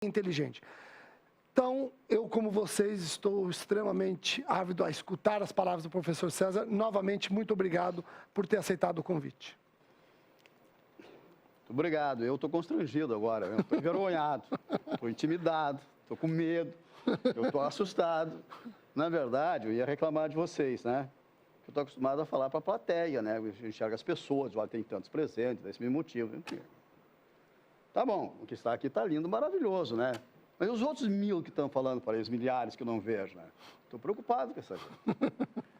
inteligente. Então, eu, como vocês, estou extremamente ávido a escutar as palavras do professor César. Novamente, muito obrigado por ter aceitado o convite. Muito obrigado. Eu estou constrangido agora, eu estou envergonhado, estou intimidado, estou com medo, eu estou assustado. Na verdade, eu ia reclamar de vocês, né? Eu estou acostumado a falar para a plateia, né? Eu enxergo as pessoas, olha, tem tantos presentes, desse mesmo motivo. Enfim. Tá bom, o que está aqui está lindo, maravilhoso, né? Mas os outros 1000 que estão falando para eles, milhares que eu não vejo, né? Estou preocupado com essa coisa.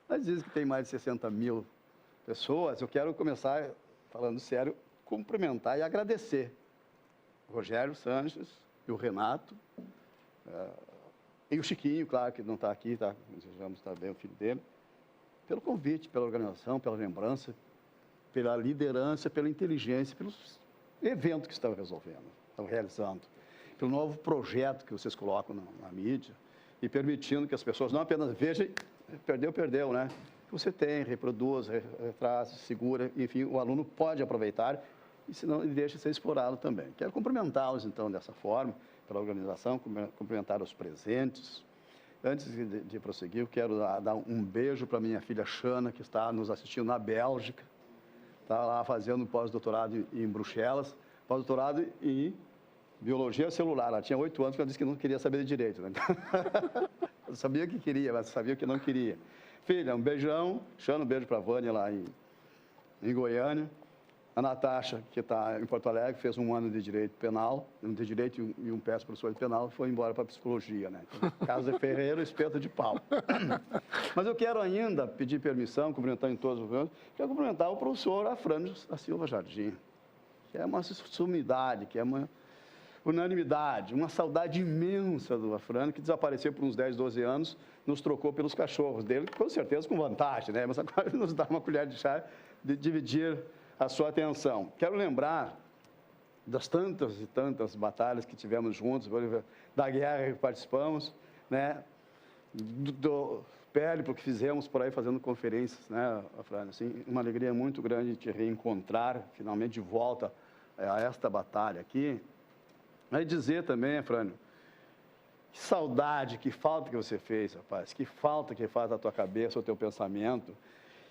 Mas dizem que tem mais de 60 mil pessoas. Eu quero começar, falando sério, cumprimentar e agradecer o Rogério Sanches e o Renato, e o Chiquinho, claro, que não está aqui, tá? Desejamos também o filho dele, pelo convite, pela organização, pela lembrança, pela liderança, pela inteligência, pelos eventos que estão resolvendo, estão realizando, pelo novo projeto que vocês colocam na mídia e permitindo que as pessoas não apenas vejam, perdeu, né? Que você tem, reproduz, retraz, segura, enfim, o aluno pode aproveitar e senão ele deixa ser explorado também. Quero cumprimentá-los, então, dessa forma, pela organização, cumprimentar os presentes. Antes de prosseguir, eu quero dar um beijo para minha filha Xana, que está nos assistindo na Bélgica, está lá fazendo pós-doutorado em Bruxelas, pós-doutorado em biologia celular. Ela tinha 8 anos, quando disse que não queria saber de direito, né? Eu sabia que queria, mas sabia que não queria. Filha, um beijão. Xana, um beijo para a Vânia lá em Goiânia. A Natasha, que está em Porto Alegre, fez 1 ano de Direito Penal, de Direito e um péssimo professor de Penal, e foi embora para a Psicologia, né? Então, Casa de Ferreira, espeto de pau. Mas eu quero ainda pedir permissão, cumprimentar em todos os anos, quero cumprimentar o professor Afrânio da Silva Jardim, que é uma sumidade, que é uma unanimidade, uma saudade imensa do Afrânio, que desapareceu por uns 10, 12 anos, nos trocou pelos cachorros dele, com certeza com vantagem, né? Mas agora ele nos dá uma colher de chá de dividir a sua atenção. Quero lembrar das tantas e tantas batalhas que tivemos juntos, da guerra que participamos, né? Do périplo que fizemos por aí fazendo conferências, né, Afrânio? Assim, uma alegria muito grande de te reencontrar, finalmente de volta a esta batalha aqui. Mas dizer também, Afrânio, que saudade, que falta que você fez, rapaz, que falta que faz a tua cabeça, o teu pensamento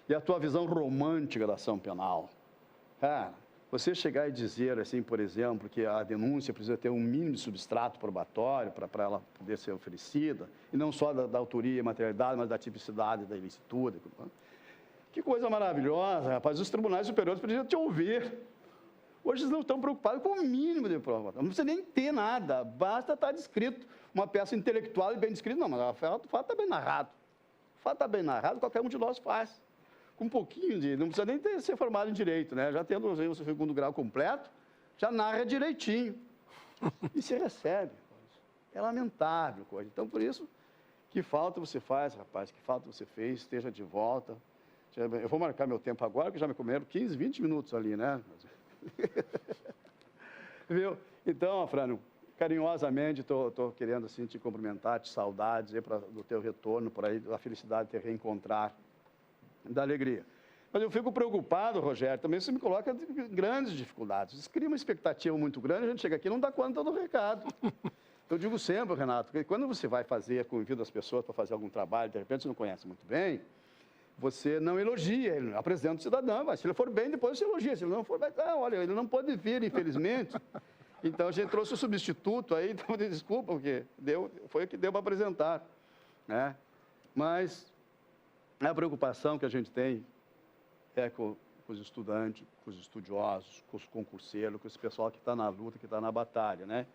e a tua visão romântica da ação penal. Cara, você chegar e dizer, assim, por exemplo, que a denúncia precisa ter um mínimo de substrato probatório para ela poder ser oferecida, e não só da autoria e materialidade, mas da tipicidade da ilicitude. Que coisa maravilhosa, rapaz. Os tribunais superiores precisam te ouvir. Hoje eles não estão preocupados com o mínimo de prova. Não precisa nem ter nada, basta estar descrito. Uma peça intelectual e bem descrita. Não, mas o fato está bem narrado. O fato está bem narrado, qualquer um de nós faz. Com um pouquinho de... Não precisa nem ser formado em direito, né? Já tendo o seu 2º grau completo, já narra direitinho. E se recebe. É lamentável coisa. Então, por isso, que falta você faz, rapaz, que falta você fez, esteja de volta. Eu vou marcar meu tempo agora, que já me comeram 15, 20 minutos ali, né? Viu? Então, Afrânio, carinhosamente, estou querendo assim, te cumprimentar, te saudar, dizer do teu retorno por aí, da felicidade de te reencontrar, da alegria. Mas eu fico preocupado, Rogério, também você me coloca grandes dificuldades. Isso cria uma expectativa muito grande, a gente chega aqui e não dá conta do recado. Eu digo sempre, Renato, que quando você vai convida as pessoas para fazer algum trabalho, de repente você não conhece muito bem, você não elogia, ele apresenta o cidadão, mas se ele for bem, depois você elogia, se ele não for, vai, olha, ele não pode vir, infelizmente. Então, a gente trouxe o substituto aí, então, desculpa, porque foi o que deu para apresentar, né? Mas a preocupação que a gente tem é com os estudantes, com os estudiosos, com os concurseiros, com esse pessoal que está na luta, que está na batalha, né?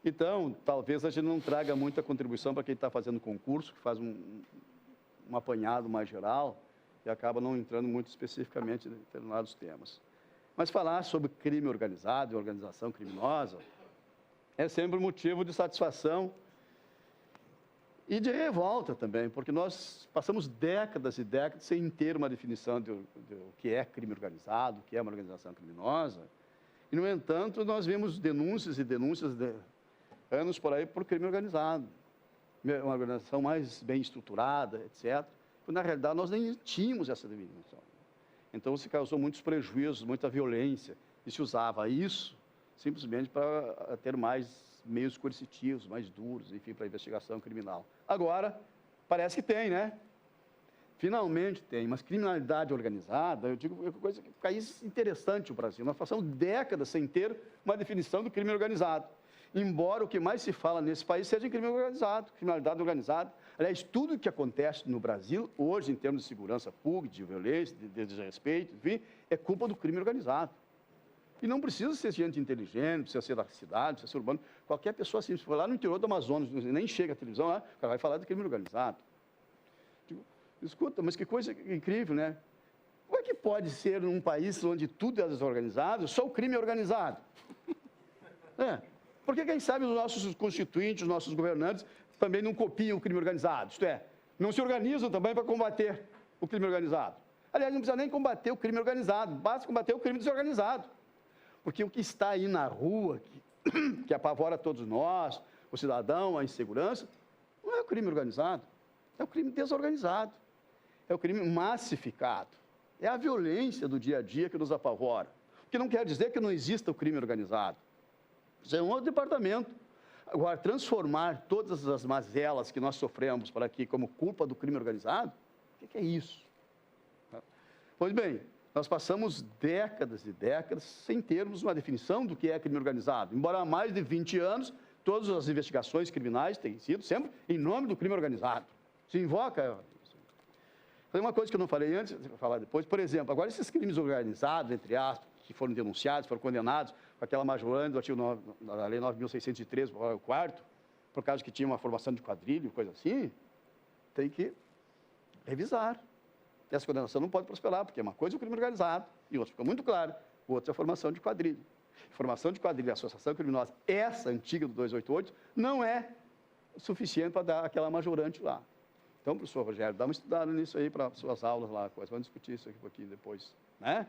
Então, talvez a gente não traga muita contribuição para quem está fazendo concurso, que faz um apanhado mais geral e acaba não entrando muito especificamente em determinados temas. Mas falar sobre crime organizado e organização criminosa é sempre motivo de satisfação e de revolta também, porque nós passamos décadas e décadas sem ter uma definição do que é crime organizado, o que é uma organização criminosa, e, no entanto, nós vemos denúncias e denúncias de anos por aí por crime organizado, uma organização mais bem estruturada, etc., quando, na realidade, nós nem tínhamos essa definição. Então, se causou muitos prejuízos, muita violência, e se usava isso simplesmente para ter mais meios coercitivos, mais duros, enfim, para a investigação criminal. Agora, parece que tem, né? Finalmente tem, mas criminalidade organizada, eu digo, é uma coisa que país interessante o Brasil. Nós passamos décadas sem ter uma definição do crime organizado. Embora o que mais se fala nesse país seja em crime organizado, criminalidade organizada. Aliás, tudo o que acontece no Brasil, hoje, em termos de segurança pública, de violência, de desrespeito, enfim, é culpa do crime organizado. E não precisa ser gente inteligente, precisa ser da cidade, precisa ser urbano. Qualquer pessoa, assim, se for lá no interior do Amazonas, nem chega a televisão lá, o cara vai falar do crime organizado. Digo, escuta, mas que coisa incrível, né? Como é que pode ser num país onde tudo é desorganizado, só o crime é organizado? Porque, quem sabe, os nossos constituintes, os nossos governantes, também não copiam o crime organizado, isto é, não se organizam também para combater o crime organizado. Aliás, não precisa nem combater o crime organizado, basta combater o crime desorganizado. Porque o que está aí na rua, que apavora todos nós, o cidadão, a insegurança, não é o crime organizado, é o crime desorganizado, é o crime massificado, é a violência do dia a dia que nos apavora. O que não quer dizer que não exista o crime organizado. Isso é um outro departamento. Agora, transformar todas as mazelas que nós sofremos por aqui como culpa do crime organizado, o que é isso? Pois bem, nós passamos décadas e décadas sem termos uma definição do que é crime organizado. Embora há mais de 20 anos, todas as investigações criminais têm sido sempre em nome do crime organizado. Se invoca... Foi uma coisa que eu não falei antes, vou falar depois. Por exemplo, agora esses crimes organizados, entre aspas, que foram denunciados, foram condenados com aquela majorando do artigo 9, da Lei 9.613, o quarto, por causa que tinha uma formação de quadrilha, coisa assim, tem que revisar. E essa condenação não pode prosperar, porque uma coisa é o crime organizado, e outra fica muito claro, o outro é a formação de quadrilha. Formação de quadrilha, associação criminosa, essa antiga do 288, não é suficiente para dar aquela majorante lá. Então, professor Rogério, dá uma estudada nisso aí para suas aulas lá, vamos discutir isso aqui um pouquinho depois, né?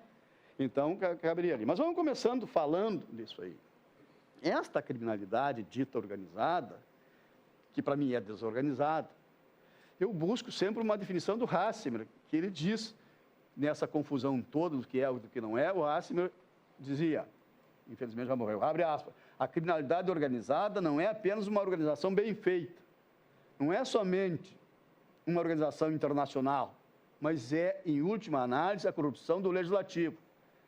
Então, caberia ali. Mas vamos começando falando disso aí. Esta criminalidade dita organizada, que para mim é desorganizada, eu busco sempre uma definição do Hassemer, que ele diz, nessa confusão toda do que é e do que não é, o Hassemer dizia, infelizmente já morreu, abre aspas, a criminalidade organizada não é apenas uma organização bem feita, não é somente uma organização internacional, mas é, em última análise, a corrupção do legislativo,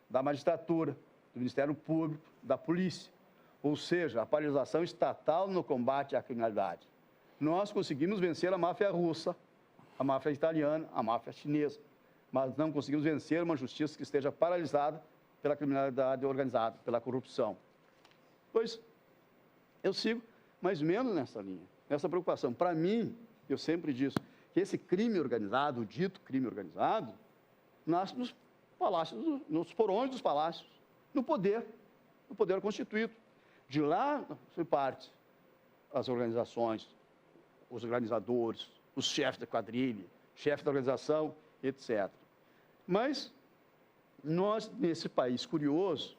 da magistratura, do Ministério Público, da polícia, ou seja, a paralisação estatal no combate à criminalidade. Nós conseguimos vencer a máfia russa, a máfia italiana, a máfia chinesa, mas não conseguimos vencer uma justiça que esteja paralisada pela criminalidade organizada, pela corrupção. Pois, eu sigo mais ou menos nessa linha, nessa preocupação. Para mim, eu sempre disse que esse crime organizado, o dito crime organizado, nasce nos palácios, nos porões dos palácios, no poder constituído. De lá se parte as organizações, os organizadores, os chefes da quadrilha, chefe da organização, etc. Mas nós, nesse país curioso,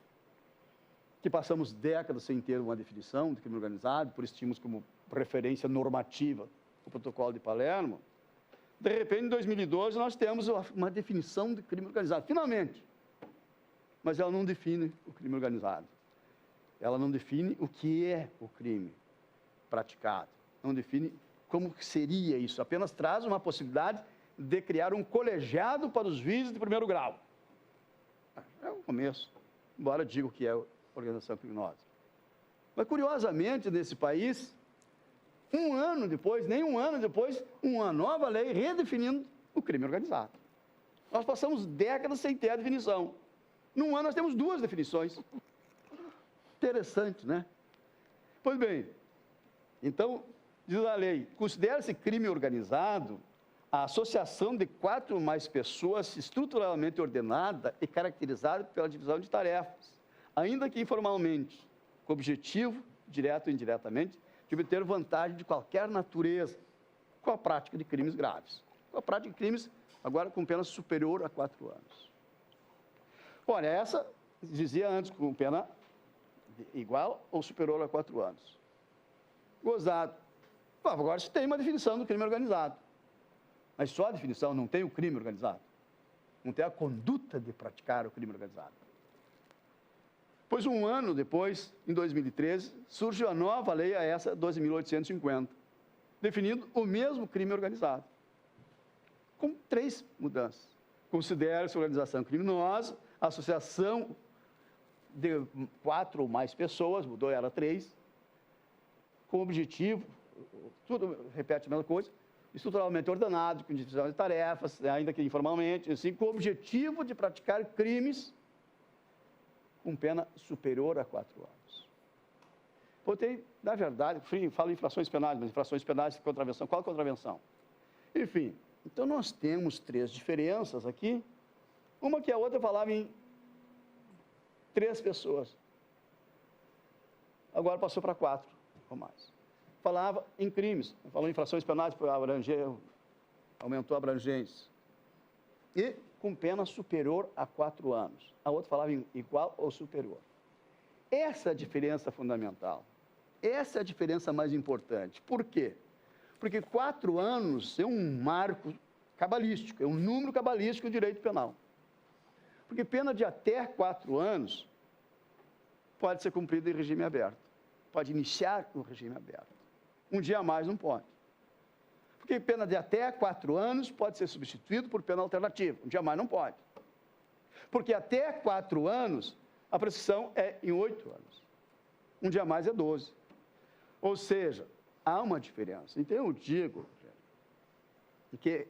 que passamos décadas sem ter uma definição de crime organizado, por isso tínhamos como referência normativa o Protocolo de Palermo, de repente, em 2012, nós temos uma definição de crime organizado, finalmente. Mas ela não define o crime organizado. Ela não define o que é o crime praticado. Não define como seria isso. Apenas traz uma possibilidade de criar um colegiado para os juízes de primeiro grau. É o começo, embora diga o que é organização criminosa. Mas, curiosamente, nesse país, um ano depois, nem um ano depois, uma nova lei redefinindo o crime organizado. Nós passamos décadas sem ter a definição. Num ano nós temos duas definições. Interessante, né? Pois bem, então, diz a lei, considera-se crime organizado a associação de 4 ou mais pessoas estruturalmente ordenada e caracterizada pela divisão de tarefas, ainda que informalmente, com objetivo, direto ou indiretamente, de obter vantagem de qualquer natureza, com a prática de crimes graves. Com a prática de crimes, agora com pena superior a 4 anos. Olha, essa dizia antes com pena igual ou superior a 4 anos. Gozado. Bom, agora se tem uma definição do crime organizado. Mas só a definição, não tem o crime organizado. Não tem a conduta de praticar o crime organizado. Pois um ano depois, em 2013, surge a nova lei, essa 12.850, definindo o mesmo crime organizado, com 3 mudanças. Considera-se organização criminosa, associação de 4 ou mais pessoas, mudou, era 3, com objetivo, tudo repete a mesma coisa, estruturalmente ordenado, com divisão de tarefas, ainda que informalmente, assim, com o objetivo de praticar crimes com pena superior a 4 anos. Botei, na verdade, falo em infrações penais, mas infrações penais de contravenção. Qual contravenção? Enfim, então nós temos 3 diferenças aqui. Uma que a outra falava em 3 pessoas. Agora passou para 4 ou mais. Falava em crimes, falou em infrações penais, aumentou a abrangência. E com pena superior a 4 anos. A outra falava em igual ou superior. Essa é a diferença fundamental. Essa é a diferença mais importante. Por quê? Porque 4 anos é um marco cabalístico, é um número cabalístico do direito penal. Porque pena de até 4 anos pode ser cumprida em regime aberto. Pode iniciar no regime aberto. Um dia a mais não pode. Porque pena de até 4 anos pode ser substituído por pena alternativa. Um dia a mais não pode. Porque até 4 anos, a prescrição é em 8 anos. Um dia a mais é 12. Ou seja, há uma diferença. Então, eu digo que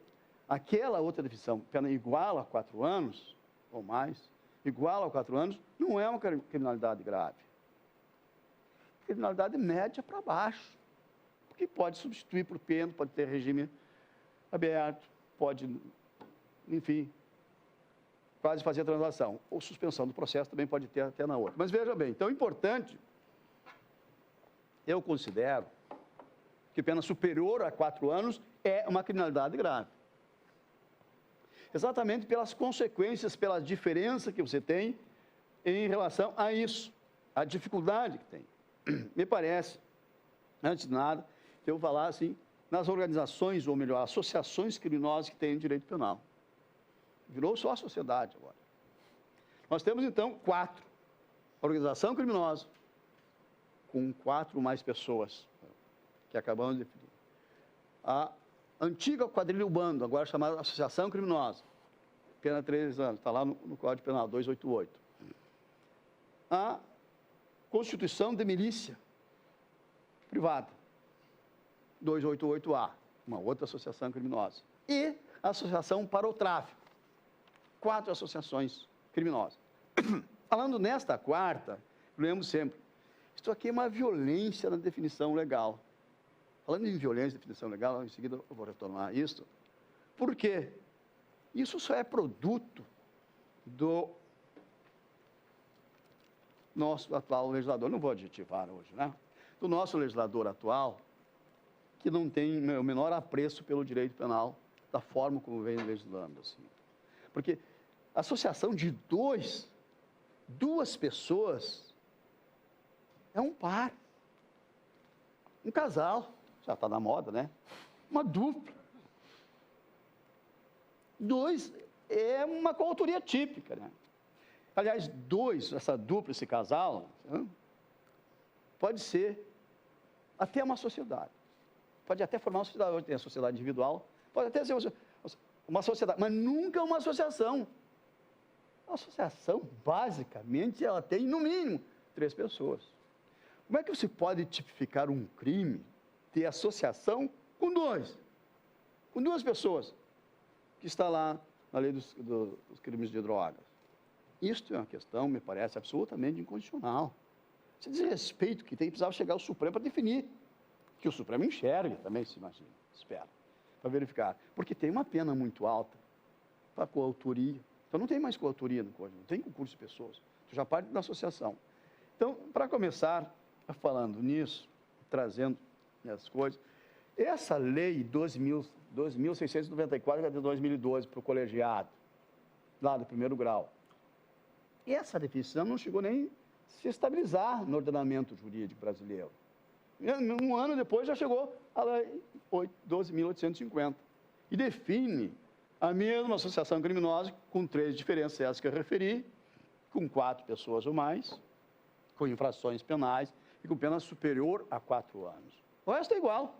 aquela outra definição, pena igual a 4 anos, ou mais, igual a 4 anos, não é uma criminalidade grave. Criminalidade média para baixo. Porque pode substituir por pena, pode ter regime aberto, pode, enfim, quase fazer a transação. Ou suspensão do processo também pode ter até na outra. Mas veja bem, então, importante, eu considero que pena superior a 4 anos é uma criminalidade grave. Exatamente pelas consequências, pela diferença que você tem em relação a isso, a dificuldade que tem. Me parece, antes de nada, eu vou falar assim, nas organizações, ou melhor, associações criminosas que têm direito penal. Virou só a sociedade agora. Nós temos, então, 4. Organização criminosa, com 4 ou mais pessoas, que acabamos de definir. A antiga quadrilha bando, agora chamada associação criminosa, pena 3 anos, está lá no Código Penal, 288. A constituição de milícia privada, 288A, uma outra associação criminosa. E a associação para o tráfico, 4 associações criminosas. Falando nesta 4ª, lembro sempre, isto aqui é uma violência na definição legal. Falando em violência na definição legal, em seguida eu vou retornar isso. Por quê? Isso só é produto do nosso atual legislador, não vou adjetivar hoje, né? Do nosso legislador atual, que não tem o menor apreço pelo direito penal, da forma como vem legislando. Assim. Porque a associação de 2 pessoas é um par, um casal, já está na moda, né? Uma dupla. 2 é uma coautoria típica, né? Aliás, 2, essa dupla, esse casal, pode ser até uma sociedade. Pode até formar uma sociedade, hoje tem a sociedade individual, pode até ser uma sociedade, mas nunca uma associação. A associação, basicamente, ela tem, no mínimo, 3 pessoas. Como é que você pode tipificar um crime, ter associação com 2? Com 2 pessoas, que está lá na lei dos crimes de drogas. Isto é uma questão, me parece, absolutamente inconstitucional. Esse desrespeito que tem, precisava chegar ao Supremo para definir. Que o Supremo enxergue também, se imagina, espera, para verificar. Porque tem uma pena muito alta para coautoria. Então, não tem mais coautoria no Código, não tem concurso de pessoas. Tu já parte da associação. Então, para começar falando nisso, trazendo as coisas, essa lei 12.694, que é de 2012, para o colegiado, lá do 1º grau, essa definição não chegou nem a se estabilizar no ordenamento jurídico brasileiro. Um ano depois já chegou a lei 12.850 e define a mesma associação criminosa com 3 diferenças, essas que eu referi, com 4 pessoas ou mais, com infrações penais e com pena superior a 4 anos. O resto é igual.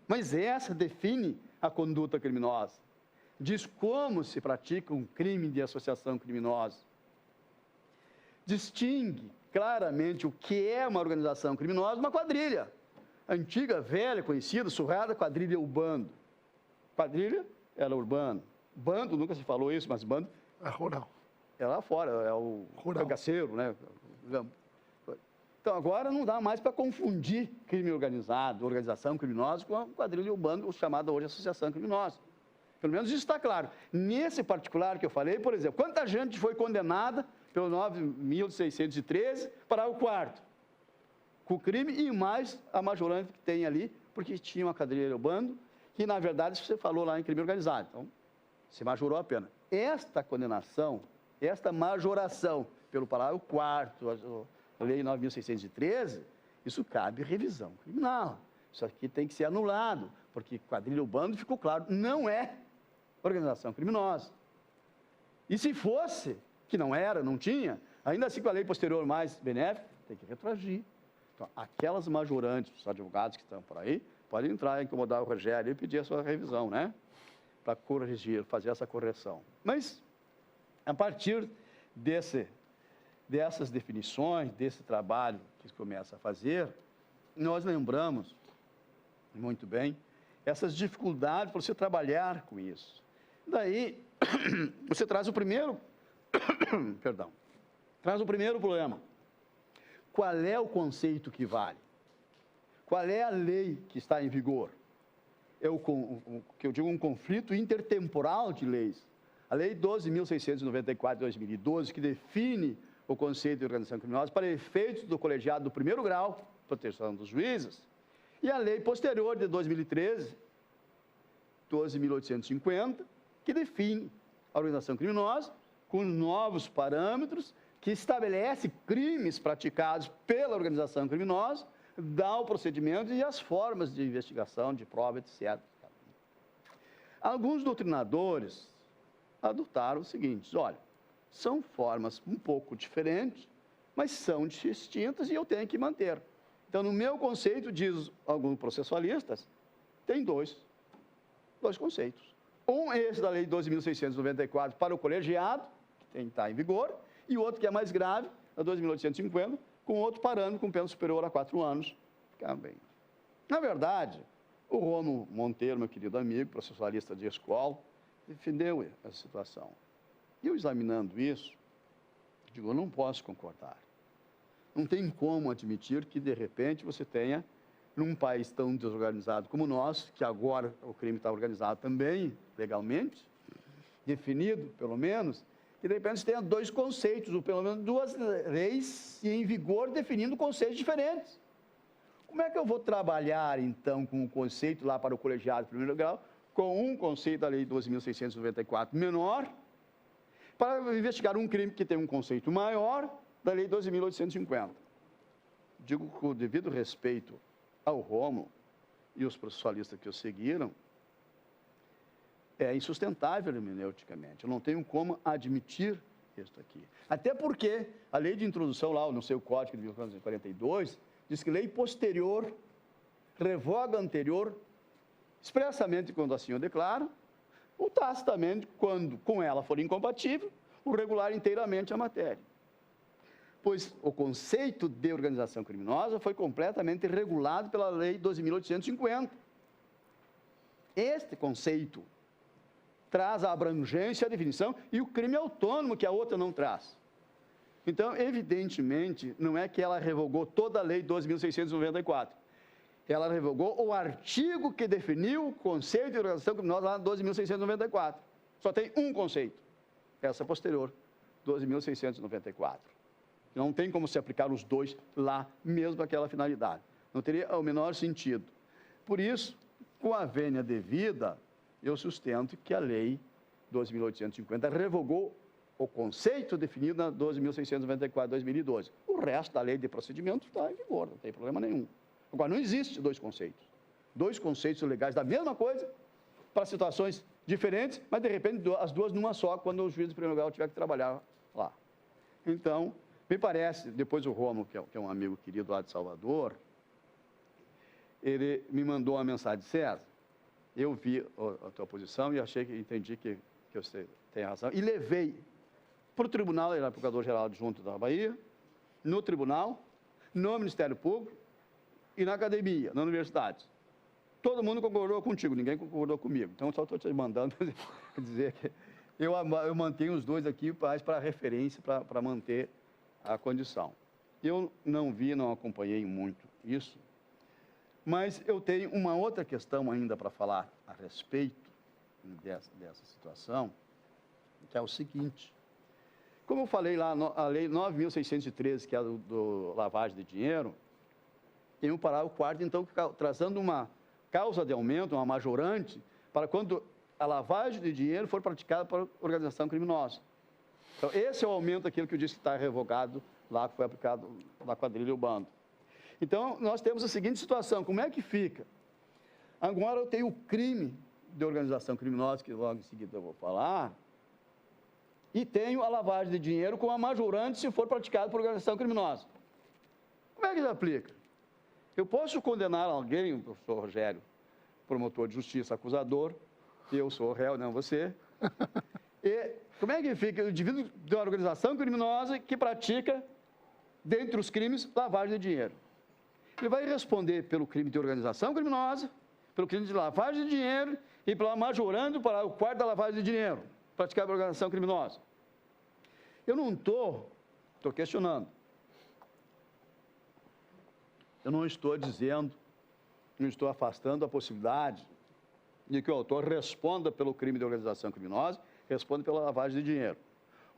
Mas essa define a conduta criminosa. Diz como se pratica um crime de associação criminosa. Distingue claramente o que é uma organização criminosa de uma quadrilha. Antiga, velha, conhecida, surrada quadrilha urbana. Quadrilha era urbana. Bando, nunca se falou isso, mas bando... É rural. É lá fora, é o cangaceiro, né? Então, agora não dá mais para confundir crime organizado, organização criminosa, com a quadrilha urbana, chamada hoje associação criminosa. Pelo menos isso está claro. Nesse particular que eu falei, por exemplo, quanta gente foi condenada pelo 9.613 para o quarto, com o crime e mais a majorante que tem ali, porque tinha uma quadrilha urbana, que na verdade você falou lá em crime organizado. Então, se majorou a pena. Esta condenação, esta majoração pelo parágrafo 4º, a lei 9.613, isso cabe revisão criminal. Isso aqui tem que ser anulado, porque quadrilha urbana, ficou claro, não é organização criminosa. E se fosse, que não era, não tinha, ainda assim com a lei posterior mais benéfica, tem que retroagir. Então, aquelas majorantes, os advogados que estão por aí, podem entrar, incomodar o Rogério e pedir a sua revisão, né? Para corrigir, fazer essa correção. Mas, a partir dessas definições, desse trabalho que se começa a fazer, nós lembramos, muito bem, essas dificuldades para você trabalhar com isso. Daí, você traz o primeiro, perdão, traz o primeiro problema. Qual é o conceito que vale? Qual é a lei que está em vigor? É o que eu digo um conflito intertemporal de leis. A Lei 12.694 de 2012, que define o conceito de organização criminosa para efeitos do colegiado do primeiro grau, proteção dos juízes, e a lei posterior de 2013, 12.850, que define a organização criminosa com novos parâmetros, que estabelece crimes praticados pela organização criminosa, dá o procedimento e as formas de investigação, de prova, etc. Alguns doutrinadores adotaram o seguinte: olha, são formas um pouco diferentes, mas são distintas e eu tenho que manter. Então, no meu conceito, diz alguns processualistas, tem dois conceitos. Um é esse da Lei 12.694 para o colegiado, que tem que estar em vigor, e outro que é mais grave, a 2.850, com outro parâmetro com pena superior a 4 anos. Fica bem. Na verdade, o Rômulo Monteiro, meu querido amigo, processualista de escola, defendeu essa situação. E eu, examinando isso, digo, eu não posso concordar. Não tem como admitir que, de repente, você tenha, num país tão desorganizado como o nosso, que agora o crime está organizado também, legalmente, definido, pelo menos, que, de repente, você tenha dois conceitos, ou pelo menos duas leis em vigor definindo conceitos diferentes. Como é que eu vou trabalhar, então, com o conceito lá para o colegiado de primeiro grau, com um conceito da Lei 12.694 menor, para investigar um crime que tem um conceito maior da Lei 12.850. Digo com o devido respeito ao Rômulo e os processualistas que o seguiram, é insustentável hermeneuticamente. Eu não tenho como admitir isso aqui. Até porque a lei de introdução lá, no seu código de 1942, diz que lei posterior revoga a anterior expressamente quando assim o declara, ou tacitamente quando com ela for incompatível, o regular inteiramente a matéria. Pois o conceito de organização criminosa foi completamente regulado pela Lei 12.850. Este conceito traz a abrangência, a definição e o crime autônomo que a outra não traz. Então, evidentemente, não é que ela revogou toda a Lei 12.694. Ela revogou o artigo que definiu o conceito de organização criminosa lá na 12.694. Só tem um conceito, essa posterior, 12.694. Não tem como se aplicar os dois lá, mesmo aquela finalidade. Não teria o menor sentido. Por isso, com a vênia devida, eu sustento que a Lei 12.850 revogou o conceito definido na 12.694 de 2012. O resto da lei de procedimento está em vigor, não tem problema nenhum. Agora, não existe dois conceitos legais da mesma coisa, para situações diferentes, mas, de repente, as duas numa só, quando o juiz de primeiro grau tiver que trabalhar lá. Então, Me parece, depois o Rômulo, que é um amigo querido lá de Salvador, ele me mandou uma mensagem: César, eu vi a tua posição e entendi que você tem razão, e levei para o tribunal, ele era procurador-geral adjunto da Bahia, no tribunal, no Ministério Público e na academia, na universidade. Todo mundo concordou contigo, ninguém concordou comigo. Então, só estou te mandando dizer que eu mantenho os dois aqui para referência, para manter a condição. Eu não vi, não acompanhei muito isso, mas eu tenho uma outra questão ainda para falar a respeito dessa situação, que é o seguinte. Como eu falei lá, a Lei 9.613, que é do lavagem de dinheiro, tem um parágrafo 4º, então, trazendo uma causa de aumento, uma majorante, para quando a lavagem de dinheiro for praticada por organização criminosa. Então, esse é o aumento daquilo que eu disse que está revogado lá, que foi aplicado na quadrilha e o bando. Então, nós temos a seguinte situação: como é que fica? Agora eu tenho o crime de organização criminosa, que logo em seguida eu vou falar, e tenho a lavagem de dinheiro com a majorante se for praticado por organização criminosa. Como é que isso aplica? Eu posso condenar alguém, o professor Rogério, promotor de justiça, acusador, eu sou o réu, não você, e como é que fica o indivíduo de uma organização criminosa que pratica, dentre os crimes, lavagem de dinheiro? Ele vai responder pelo crime de organização criminosa, pelo crime de lavagem de dinheiro e pela majorando para o quarto da lavagem de dinheiro, praticada por organização criminosa. Eu não estou questionando. Eu não estou dizendo, não estou afastando a possibilidade de que o autor responda pelo crime de organização criminosa, responda pela lavagem de dinheiro.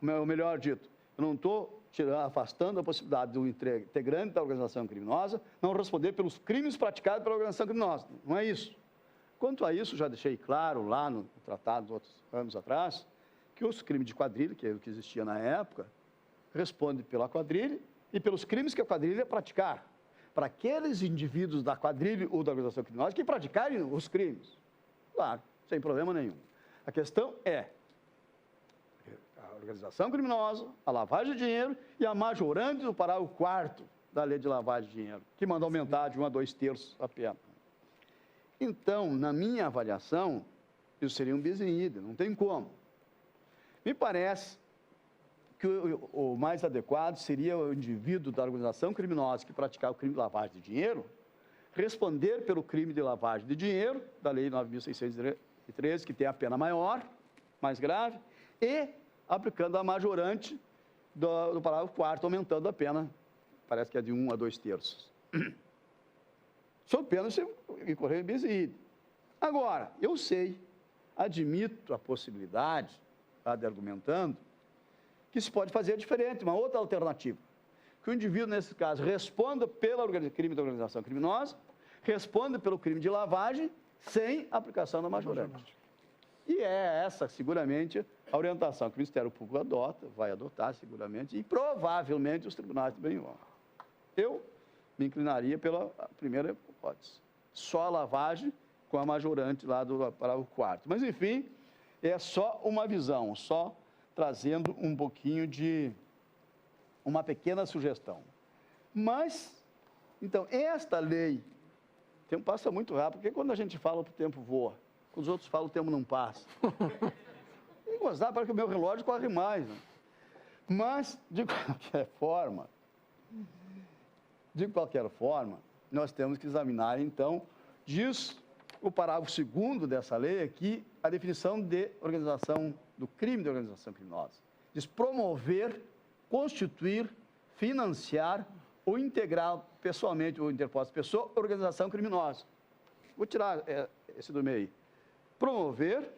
Ou melhor dito, eu não estou afastando a possibilidade do integrante da organização criminosa não responder pelos crimes praticados pela organização criminosa. Não é isso. Quanto a isso, já deixei claro lá no tratado, outros anos atrás, que os crimes de quadrilha, que é o que existia na época, respondem pela quadrilha e pelos crimes que a quadrilha praticar. Para aqueles indivíduos da quadrilha ou da organização criminosa que praticarem os crimes. Claro, sem problema nenhum. A questão é a organização criminosa, a lavagem de dinheiro e a majorante do parágrafo 4º da lei de lavagem de dinheiro, que manda aumentar de 1 a 2/3 a pena. Então, na minha avaliação, isso seria um bis in idem, não tem como. Me parece que o mais adequado seria o indivíduo da organização criminosa que praticar o crime de lavagem de dinheiro responder pelo crime de lavagem de dinheiro, da Lei 9.613, que tem a pena maior, mais grave, e aplicando a majorante do parágrafo 4º, aumentando a pena, parece que é de 1 a 2/3. Sob pena de incorrer em bis in idem. Agora, eu sei, admito a possibilidade, de argumentando, que se pode fazer diferente, uma outra alternativa. Que o indivíduo, nesse caso, responda pelo crime de organização criminosa, responda pelo crime de lavagem, sem aplicação da majorante. E é essa, seguramente, a orientação que o Ministério Público vai adotar, seguramente, e provavelmente os tribunais também vão. Eu me inclinaria pela primeira hipótese. Só a lavagem com a majorante lá do parágrafo 4º. Mas, enfim, é só uma visão, só trazendo um pouquinho de uma pequena sugestão. Mas, então, esta lei, o tempo passa muito rápido, porque quando a gente fala, o tempo voa. Quando os outros falam, o tempo não passa. E gostar para que o meu relógio corre mais. Né? Mas, de qualquer forma, nós temos que examinar, então, diz o parágrafo 2º dessa lei aqui, a definição de organização, do crime de organização criminosa. Diz promover, constituir, financiar ou integrar pessoalmente ou interposta pessoa, organização criminosa. Vou tirar esse do meio. Promover,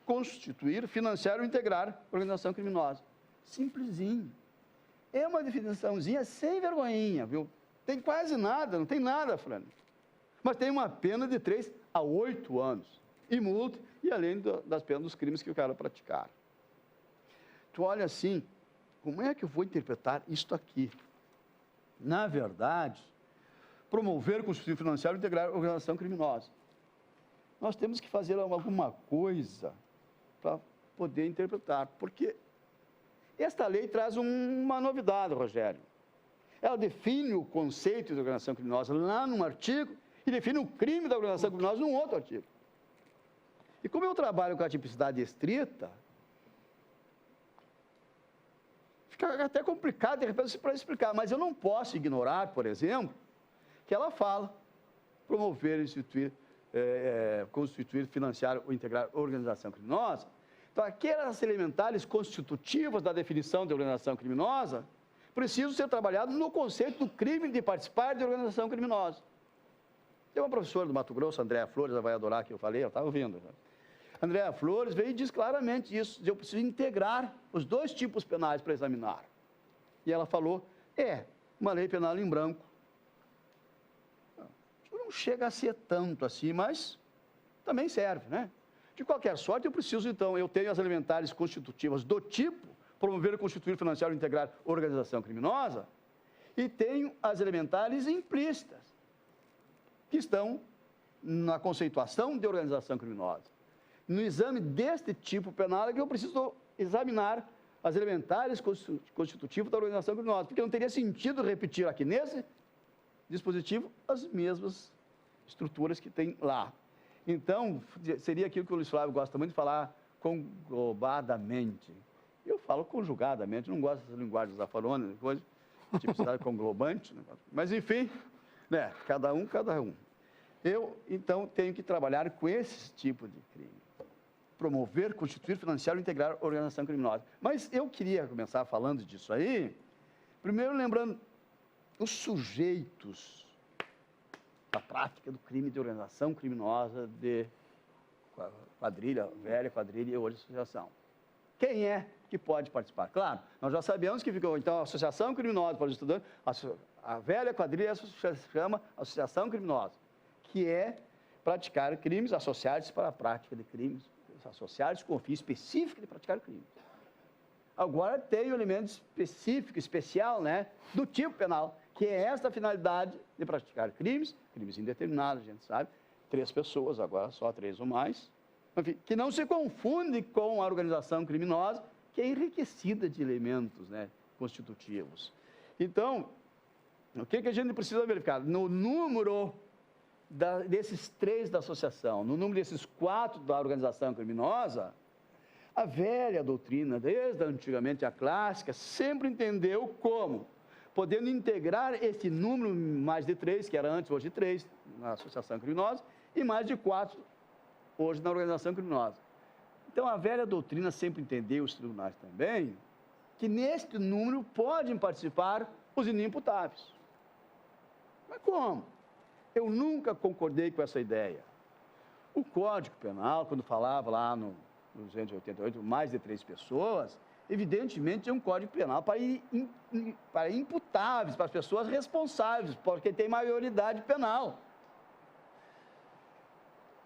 constituir, financiar ou integrar organização criminosa. Simplesinho. É uma definiçãozinha sem vergonhinha, viu? Tem quase nada, não tem nada, Fran. Mas tem uma pena de 3 a 8 anos. E multa, e além das penas dos crimes que o cara praticar. Tu olha assim, como é que eu vou interpretar isto aqui? Na verdade, promover, constituir, financiar ou integrar a organização criminosa. Nós temos que fazer alguma coisa para poder interpretar, porque Esta lei traz uma novidade, Rogério. Ela define o conceito de organização criminosa lá num artigo e define o crime da organização criminosa num outro artigo. E como eu trabalho com a tipicidade estrita, fica até complicado, de repente, para explicar, mas eu não posso ignorar, por exemplo, que ela fala promover, instituir, constituir, financiar ou integrar organização criminosa. Então, aquelas elementares constitutivas da definição de organização criminosa precisam ser trabalhadas no conceito do crime de participar de organização criminosa. Tem uma professora do Mato Grosso, Andréa Flores, ela vai adorar que eu falei, ela estava ouvindo. Andréa Flores veio e diz claramente isso, eu preciso integrar os dois tipos penais para examinar. E ela falou, uma lei penal em branco. Não chega a ser tanto assim, mas também serve, né? De qualquer sorte, eu preciso, então, eu tenho as elementares constitutivas do tipo promover, constituir, financiar ou integrar organização criminosa, e tenho as elementares implícitas, que estão na conceituação de organização criminosa. No exame deste tipo penal é que eu preciso examinar as elementares constitutivas da organização criminosa, porque não teria sentido repetir aqui nesse dispositivo as mesmas estruturas que tem lá. Então, seria aquilo que o Luiz Flávio gosta muito de falar, conglobadamente. Eu falo conjugadamente, não gosto dessas linguagens zafaronas, coisa, tipicidade conglobante, mas enfim, né, cada um. Eu, então, tenho que trabalhar com esse tipo de crime. Promover, constituir, financiar ou integrar organização criminosa. Mas eu queria começar falando disso aí, primeiro lembrando os sujeitos da prática do crime de organização criminosa de quadrilha, velha quadrilha e hoje associação. Quem é que pode participar? Claro, nós já sabemos que ficou, então, a associação criminosa para os estudantes, a velha quadrilha se chama associação criminosa, que é praticar crimes, associar-se para a prática de crimes, associar-se com o fim específico de praticar crimes. Agora tem um elemento específico, especial, né, do tipo penal, que é esta finalidade de praticar crimes indeterminados, a gente sabe, 3 pessoas, agora só 3 ou mais, enfim, que não se confunde com a organização criminosa, que é enriquecida de elementos, né, constitutivos. Então, o que a gente precisa verificar? No número desses 3 da associação, no número desses 4 da organização criminosa, a velha doutrina, desde antigamente a clássica, sempre entendeu como, podendo integrar esse número mais de 3, que era antes, hoje 3, na associação criminosa, e mais de 4, hoje na organização criminosa. Então, a velha doutrina sempre entendeu, os tribunais também, que neste número podem participar os inimputáveis. Mas como? Eu nunca concordei com essa ideia. O Código Penal, quando falava lá no 288, mais de 3 pessoas, evidentemente é um Código Penal para imputáveis, para as pessoas responsáveis, porque tem maioridade penal.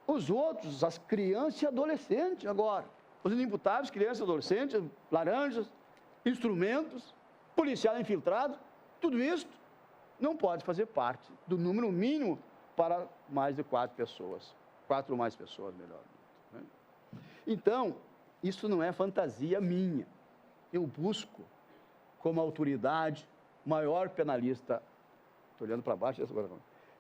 Os outros, as crianças e adolescentes agora. Os inimputáveis, crianças e adolescentes, laranjas, instrumentos, policial infiltrado, tudo isso não pode fazer parte do número mínimo para mais de 4 pessoas. 4 ou mais pessoas, melhor. Então, isso não é fantasia minha. Eu busco, como autoridade, o maior penalista, estou olhando para baixo, agora,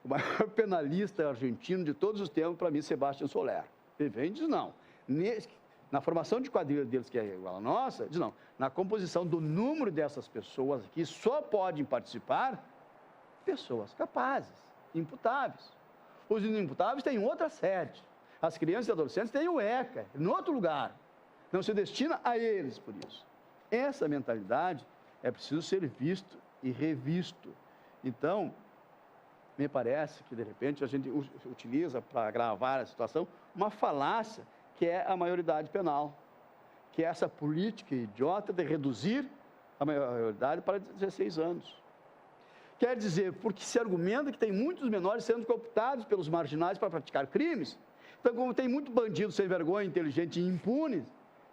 o maior penalista argentino de todos os tempos, para mim, Sebastião Soler. Ele vem e diz, não, na formação de quadrilha deles, que é igual a nossa, diz, não, na composição do número dessas pessoas aqui, só podem participar pessoas capazes, imputáveis. Os inimputáveis têm outra sede. As crianças e adolescentes têm o ECA, em outro lugar. Não se destina a eles, por isso. Essa mentalidade é preciso ser visto e revisto. Então, me parece que, de repente, a gente utiliza, para agravar a situação, uma falácia, que é a maioridade penal, que é essa política idiota de reduzir a maioridade para 16 anos. Quer dizer, porque se argumenta que tem muitos menores sendo cooptados pelos marginais para praticar crimes, então, como tem muito bandido sem vergonha, inteligente e impune,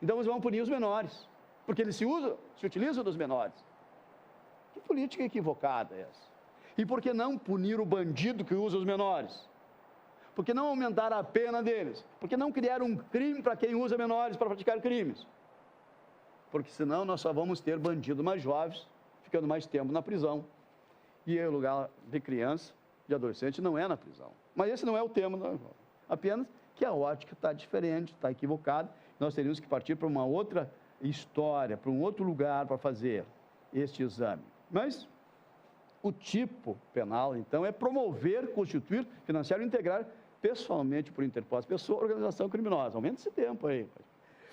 então eles vão punir os menores, porque eles se utilizam dos menores. Que política equivocada é essa? E por que não punir o bandido que usa os menores? Por que não aumentar a pena deles? Por que não criar um crime para quem usa menores para praticar crimes? porque senão nós só vamos ter bandidos mais jovens, ficando mais tempo na prisão, e o lugar de criança, de adolescente, não é na prisão. Mas esse não é o tema, apenas que a ótica está diferente, está equivocada, nós teríamos que partir para uma outra história, para um outro lugar para fazer este exame. Mas o tipo penal, então, é promover, constituir, financiar e integrar pessoalmente por interposta pessoa, organização criminosa. Aumenta esse tempo aí.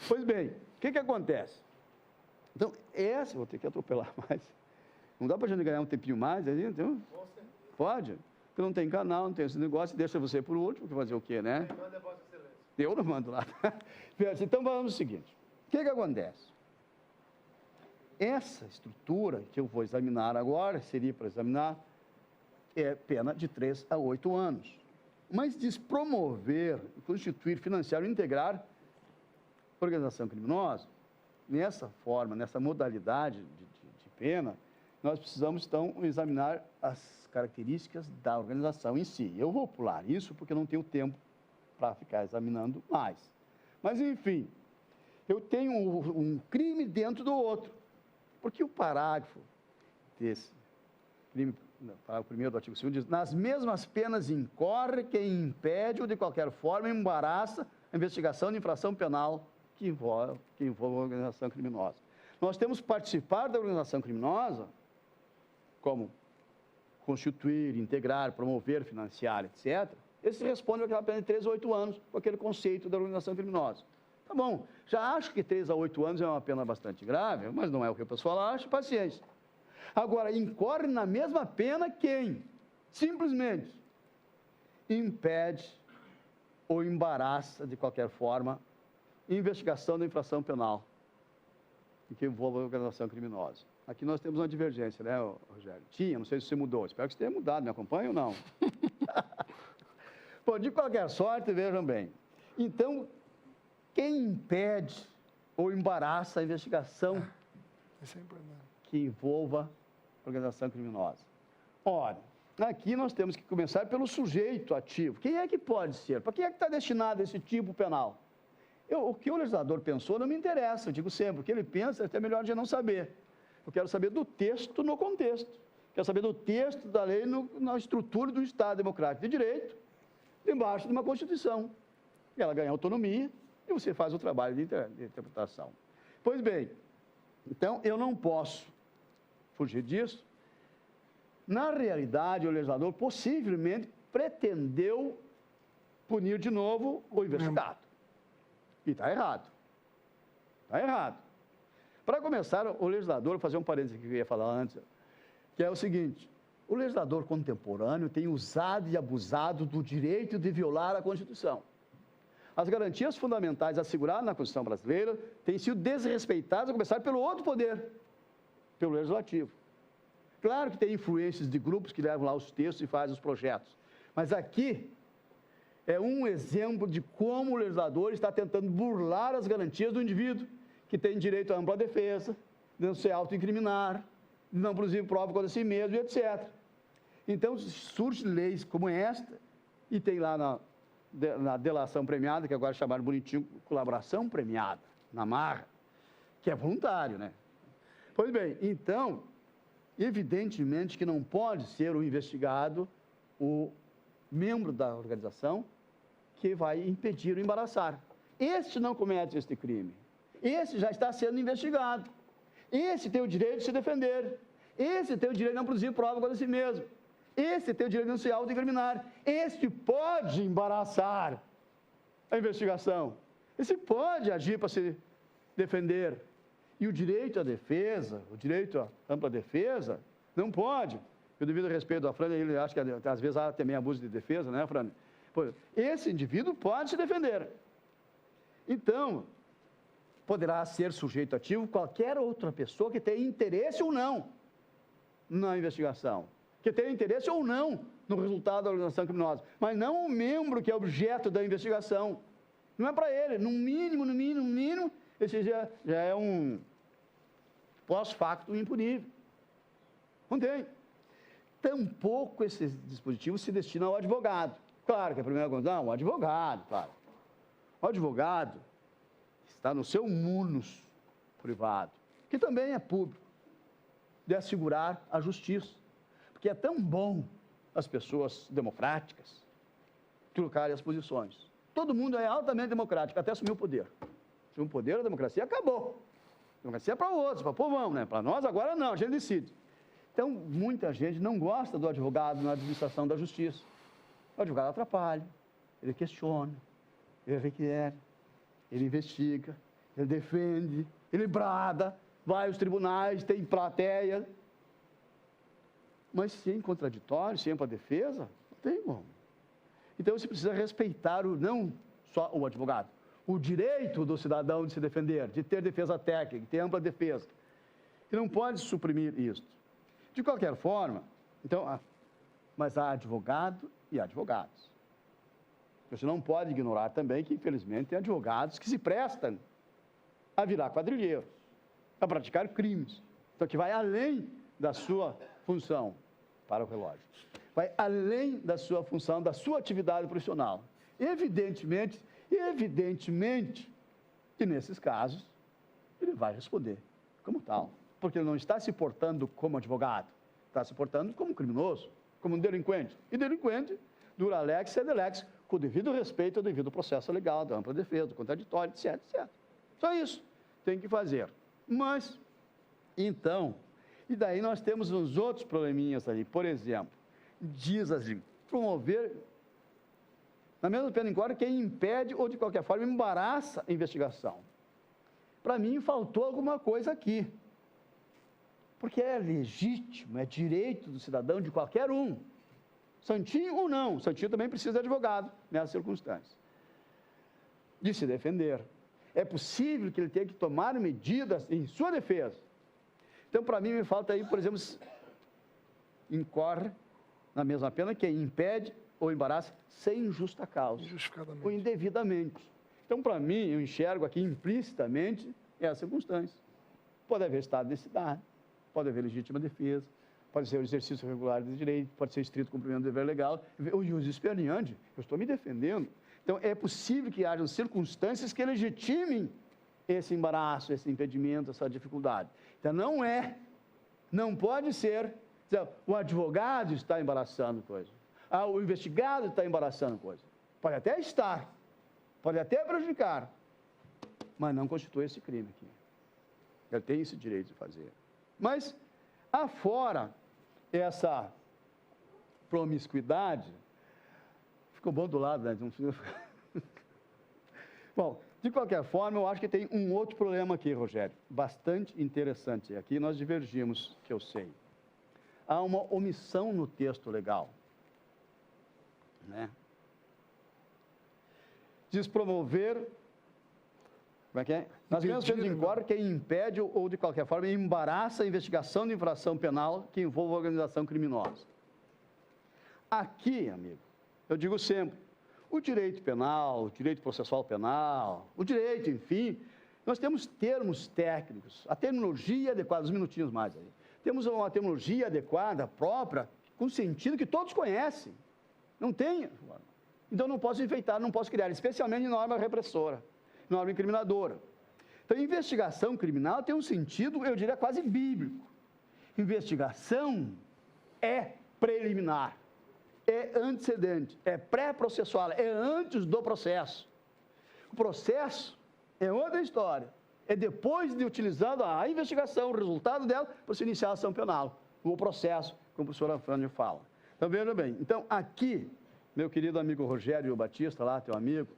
Pois bem, o que acontece? Então, vou ter que atropelar mais. Não dá para a gente ganhar um tempinho mais aí, então? Pode? Porque não tem canal, não tem esse negócio, deixa você por último, porque fazer o quê, né? Eu não mando lá. Então, vamos ao seguinte. O que acontece? Essa estrutura que eu vou examinar agora, seria para examinar, é pena de 3 a 8 anos. Mas diz promover, constituir, financiar ou integrar organização criminosa, nessa forma, nessa modalidade de pena, nós precisamos, então, examinar as características da organização em si. Eu vou pular isso porque não tenho tempo para ficar examinando mais. Mas, enfim, eu tenho um crime dentro do outro. Porque o parágrafo desse crime, parágrafo 1º do artigo 2º, diz: nas mesmas penas incorre quem impede ou de qualquer forma embaraça a investigação de infração penal que envolve a organização criminosa. Nós temos que participar da organização criminosa, como constituir, integrar, promover, financiar, etc. Esse responde àquela pena de 3 a 8 anos, com aquele conceito da organização criminosa. Tá bom, já acho que 3 a 8 anos é uma pena bastante grave, mas não é o que o pessoal acha, paciência. Agora, incorre na mesma pena quem simplesmente impede ou embaraça, de qualquer forma, investigação da infração penal que envolva a organização criminosa. Aqui nós temos uma divergência, né, Rogério? Tinha, não sei se você mudou, espero que você tenha mudado, me acompanha ou não? Bom, de qualquer sorte, vejam bem. Então, quem impede ou embaraça a investigação que envolva a organização criminosa? Ora, aqui nós temos que começar pelo sujeito ativo. Quem é que pode ser? Para quem é que está destinado esse tipo penal? O que o legislador pensou não me interessa, eu digo sempre. O que ele pensa é até melhor de não saber. Eu quero saber do texto no contexto. Quero saber do texto da lei na estrutura do Estado Democrático de Direito, debaixo de uma Constituição. E ela ganha autonomia e você faz o trabalho de interpretação. Pois bem, então eu não posso fugir disso. Na realidade, o legislador possivelmente pretendeu punir de novo o investigado. E está errado. Está errado. Para começar, o legislador, vou fazer um parênteses que eu ia falar antes, que é o seguinte: o legislador contemporâneo tem usado e abusado do direito de violar a Constituição. As garantias fundamentais asseguradas na Constituição brasileira têm sido desrespeitadas, a começar pelo outro poder, pelo legislativo. Claro que tem influências de grupos que levam lá os textos e fazem os projetos, mas aqui é um exemplo de como o legislador está tentando burlar as garantias do indivíduo, que tem direito à ampla defesa, de não se autoincriminar, de não produzir prova contra si mesmo, e etc. Então, surgem leis como esta, e tem lá na delação premiada, que agora chamaram bonitinho, colaboração premiada, na marra, que é voluntário, né? Pois bem, então, evidentemente que não pode ser o investigado, o membro da organização, que vai impedir ou embaraçar. Este não comete este crime. Esse já está sendo investigado. Esse tem o direito de se defender. Esse tem o direito de não produzir prova contra si mesmo. Esse tem o direito de não se autoincriminar. Este pode embaraçar a investigação. Esse pode agir para se defender. E o direito à defesa, o direito à ampla defesa, não pode. Eu, devido ao respeito da Fran, ele acha que às vezes há também abuso de defesa, né, Fran? Esse indivíduo pode se defender. Então, poderá ser sujeito ativo qualquer outra pessoa que tenha interesse ou não na investigação, que tenha interesse ou não no resultado da organização criminosa, mas não o membro que é objeto da investigação. Não é para ele, no mínimo, esse já é um pós-facto impunível. Não tem. Tampouco esse dispositivo se destina ao advogado. Claro que a primeira coisa, não, o advogado, claro. O advogado está no seu munus, privado, que também é público, de assegurar a justiça. Porque é tão bom as pessoas democráticas trocarem as posições. Todo mundo é altamente democrático, até assumir o poder. Assumir o poder, a democracia acabou. A democracia é para outros, para o povão, né? Para nós agora não, a gente decide. Então, muita gente não gosta do advogado na administração da justiça. O advogado atrapalha, ele questiona, ele requer, ele investiga, ele defende, ele brada, vai aos tribunais, tem plateia. Mas se é em contraditório, se é para defesa, não tem como. Então, você precisa respeitar não só o advogado, o direito do cidadão de se defender, de ter defesa técnica, de ter ampla defesa. E não pode suprimir isso. De qualquer forma, então, mas há advogado e advogados. Você não pode ignorar também que, infelizmente, tem advogados que se prestam a virar quadrilheiros, a praticar crimes. Então, que vai além da sua função para o relógio. Vai além da sua função, da sua atividade profissional. Evidentemente, que nesses casos, ele vai responder como tal. Porque ele não está se portando como advogado, está se portando como criminoso, como um delinquente. E delinquente, dura lex, sed lex, com o devido respeito ao devido processo legal, da ampla defesa, do contraditório, etc, etc. Só isso tem que fazer. Mas, então, e daí nós temos uns outros probleminhas ali. Por exemplo, diz assim, promover, na mesma pena em quadro, quem impede ou, de qualquer forma, embaraça a investigação. Para mim, faltou alguma coisa aqui. Porque é legítimo, é direito do cidadão, de qualquer um, santinho ou não, santinho também precisa de advogado, nessas circunstâncias, de se defender. É possível que ele tenha que tomar medidas em sua defesa. Então, para mim, me falta aí, por exemplo, incorre na mesma pena quem impede ou embaraça sem justa causa, ou indevidamente. Então, para mim, eu enxergo aqui implicitamente essa circunstância. Pode haver estado de necessidade, pode haver legítima defesa, pode ser o exercício regular de direito, pode ser estrito cumprimento do dever legal, o ius experiandi, eu estou me defendendo. Então, é possível que hajam circunstâncias que legitimem esse embaraço, esse impedimento, essa dificuldade. Então, não pode ser, o advogado está embaraçando coisa, o investigado está embaraçando coisa. Pode até estar, pode até prejudicar, mas não constitui esse crime aqui. Ele tem esse direito de fazer. Mas, afora essa promiscuidade, ficou bom do lado, né? Bom, de qualquer forma, eu acho que tem um outro problema aqui, Rogério, bastante interessante. Aqui nós divergimos, que eu sei. Há uma omissão no texto legal, né? Diz promover, como é que é? Nas mesmas penas incorre quem impede ou, de qualquer forma, embaraça a investigação de infração penal que envolva organização criminosa. Aqui, amigo, eu digo sempre, o direito penal, o direito processual penal, o direito, enfim, nós temos termos técnicos, a terminologia adequada, uns minutinhos mais aí. Temos uma terminologia adequada, própria, com sentido que todos conhecem. Não tem. Então, não posso enfeitar, não posso criar, especialmente em norma repressora, norma incriminadora. Então, investigação criminal tem um sentido, eu diria, quase bíblico. Investigação é preliminar, é antecedente, é pré-processual, é antes do processo. O processo é outra história. É depois de utilizado a investigação, o resultado dela, para se iniciar a ação penal, o processo, como o professor Afrânio fala. Então, veja bem, então, aqui, meu querido amigo Rogério Batista, lá, teu amigo,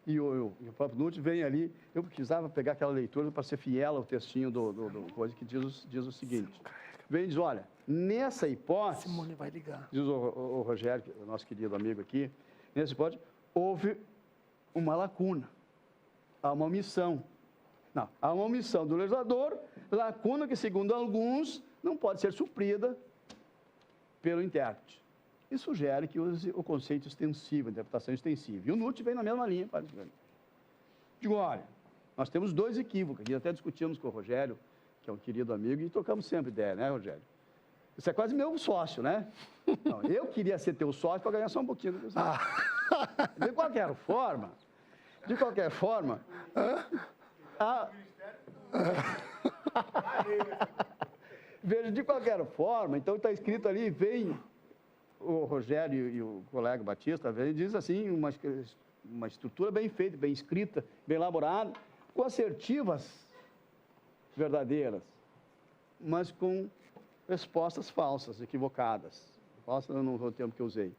e o próprio Nutti vem ali, eu precisava pegar aquela leitura para ser fiel ao textinho do coisa que diz o seguinte. Vem e diz, olha, nessa hipótese, Simone vai ligar. Diz o Rogério, o nosso querido amigo aqui, nessa hipótese, houve uma lacuna, há uma omissão. Não, há uma omissão do legislador, lacuna que, segundo alguns, não pode ser suprida pelo intérprete. E sugere que use o conceito extensivo, a interpretação extensiva. E o Nutti vem na mesma linha. Digo, olha, nós temos dois equívocos, aqui até discutimos com o Rogério, que é um querido amigo, e trocamos sempre ideia, né, Rogério? Você é quase meu sócio, né? Não, eu queria ser teu sócio para ganhar só um pouquinho. De qualquer forma, Veja, de qualquer forma, então está escrito ali, vem o Rogério e o colega Batista, vem e diz assim, uma estrutura bem feita, bem escrita, bem elaborada, com assertivas verdadeiras, mas com respostas falsas, equivocadas. Falsas não foi o termo que eu usei.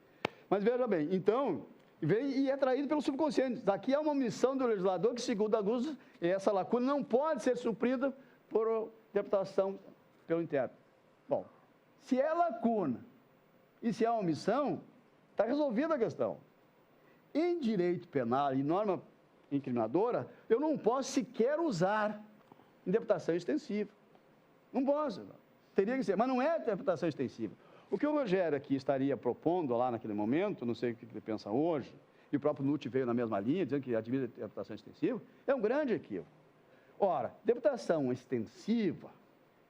Mas veja bem, então, vem e é traído pelo subconsciente. Daqui é uma omissão do legislador que, segundo Augusto, essa lacuna não pode ser suprida por interpretação pelo intérprete. Bom, se é lacuna e se é omissão, está resolvida a questão. Em direito penal e norma incriminadora, eu não posso sequer usar interpretação extensiva. Não posso, não. Teria que ser, mas não é interpretação extensiva. O que o Rogério aqui estaria propondo lá naquele momento, não sei o que ele pensa hoje, e o próprio Nutti veio na mesma linha, dizendo que admite a interpretação extensiva, é um grande equívoco. Ora, interpretação extensiva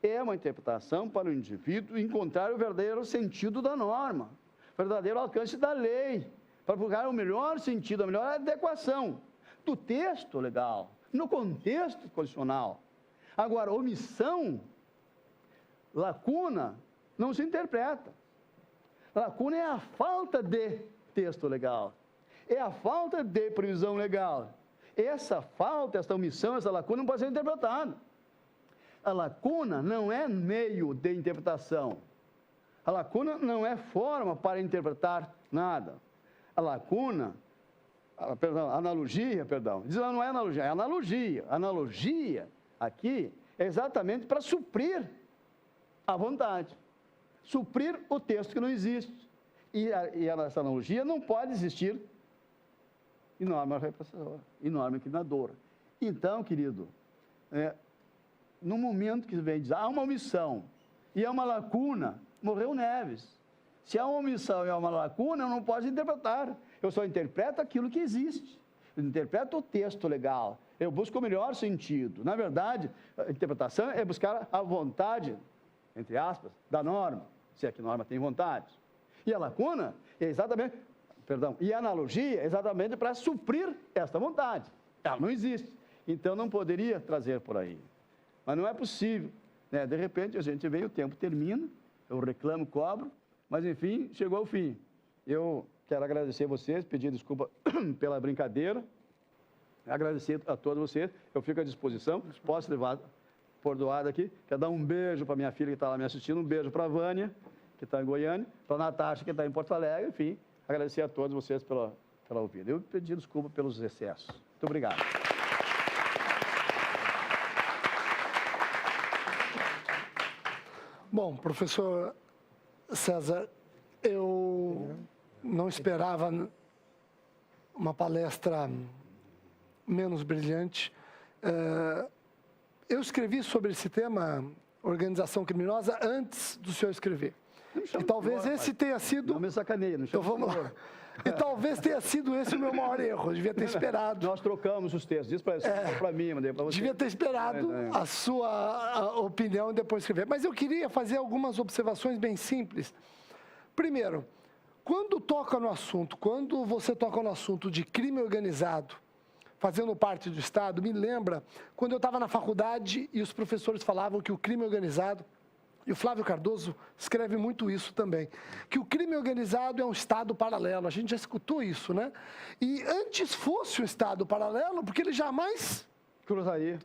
é uma interpretação para o indivíduo encontrar o verdadeiro sentido da norma, o verdadeiro alcance da lei, para procurar o melhor sentido, a melhor adequação do texto legal, no contexto constitucional. Agora, omissão, lacuna, não se interpreta. Lacuna é a falta de texto legal, é a falta de previsão legal. Essa falta, essa omissão, essa lacuna não pode ser interpretada. A lacuna não é meio de interpretação. A lacuna não é forma para interpretar nada. A lacuna, analogia, diz ela não é analogia, é analogia. Analogia aqui é exatamente para suprir a vontade, suprir o texto que não existe. E essa analogia não pode existir em norma repressadora, em norma incriminadora. Então, querido, no momento que vem dizer, há uma omissão e há uma lacuna, morreu Neves. Se há uma omissão e há uma lacuna, eu não posso interpretar. Eu só interpreto aquilo que existe. Eu interpreto o texto legal. Eu busco o melhor sentido. Na verdade, a interpretação é buscar a vontade, entre aspas, da norma, se é que a norma tem vontade. E a lacuna é exatamente, e a analogia é exatamente para suprir esta vontade. Ela não existe. Então, não poderia trazer por aí. Mas não é possível, né? De repente, a gente vem, o tempo termina, eu reclamo, cobro, mas, enfim, chegou ao fim. Eu quero agradecer a vocês, pedir desculpa pela brincadeira, agradecer a todos vocês, eu fico à disposição, posso levar por doado aqui, quero dar um beijo para minha filha que está lá me assistindo, um beijo para a Vânia, que está em Goiânia, para a Natasha, que está em Porto Alegre, enfim, agradecer a todos vocês pela ouvida. Eu pedi desculpa pelos excessos. Muito obrigado. Bom, professor César, eu não esperava uma palestra menos brilhante. Eu escrevi sobre esse tema, organização criminosa, antes do senhor escrever. E talvez esse tenha sido... Não me sacaneia, não chama. Então vamos lá. E talvez tenha sido esse o meu maior erro. Eu devia ter esperado. Nós trocamos os textos. Isso para mim, mandei para você. Devia ter esperado a sua opinião e depois escrever. Mas eu queria fazer algumas observações bem simples. Primeiro, quando você toca no assunto de crime organizado, fazendo parte do Estado, me lembra quando eu estava na faculdade e os professores falavam que o crime organizado, e o Flávio Cardoso escreve muito isso também, que o crime organizado é um Estado paralelo. A gente já escutou isso, né? E antes fosse um Estado paralelo, porque ele jamais cruzaria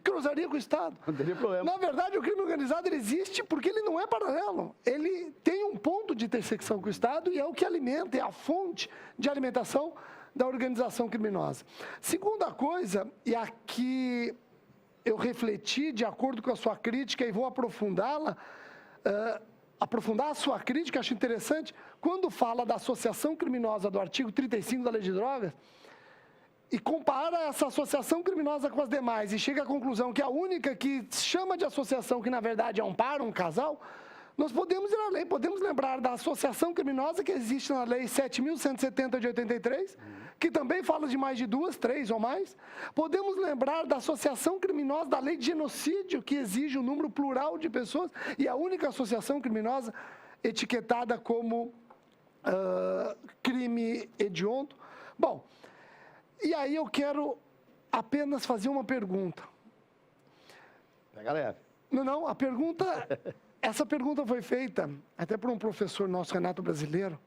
com o Estado. Não teria problema. Na verdade, o crime organizado ele existe porque ele não é paralelo. Ele tem um ponto de intersecção com o Estado e é o que alimenta, é a fonte de alimentação da organização criminosa. Segunda coisa, e aqui eu refleti de acordo com a sua crítica e vou aprofundá-la, aprofundar a sua crítica, acho interessante, quando fala da associação criminosa do artigo 35 da Lei de Drogas, e compara essa associação criminosa com as demais, e chega à conclusão que a única que chama de associação, que na verdade é um casal, nós podemos ir além, podemos lembrar da associação criminosa que existe na Lei 7.170 de 83, que também fala de mais de 2, 3 ou mais. Podemos lembrar da associação criminosa da Lei de Genocídio, que exige um número plural de pessoas, e a única associação criminosa etiquetada como crime hediondo. Bom, e aí eu quero apenas fazer uma pergunta. Pega leve. Não, essa pergunta foi feita até por um professor nosso, Renato Brasileiro,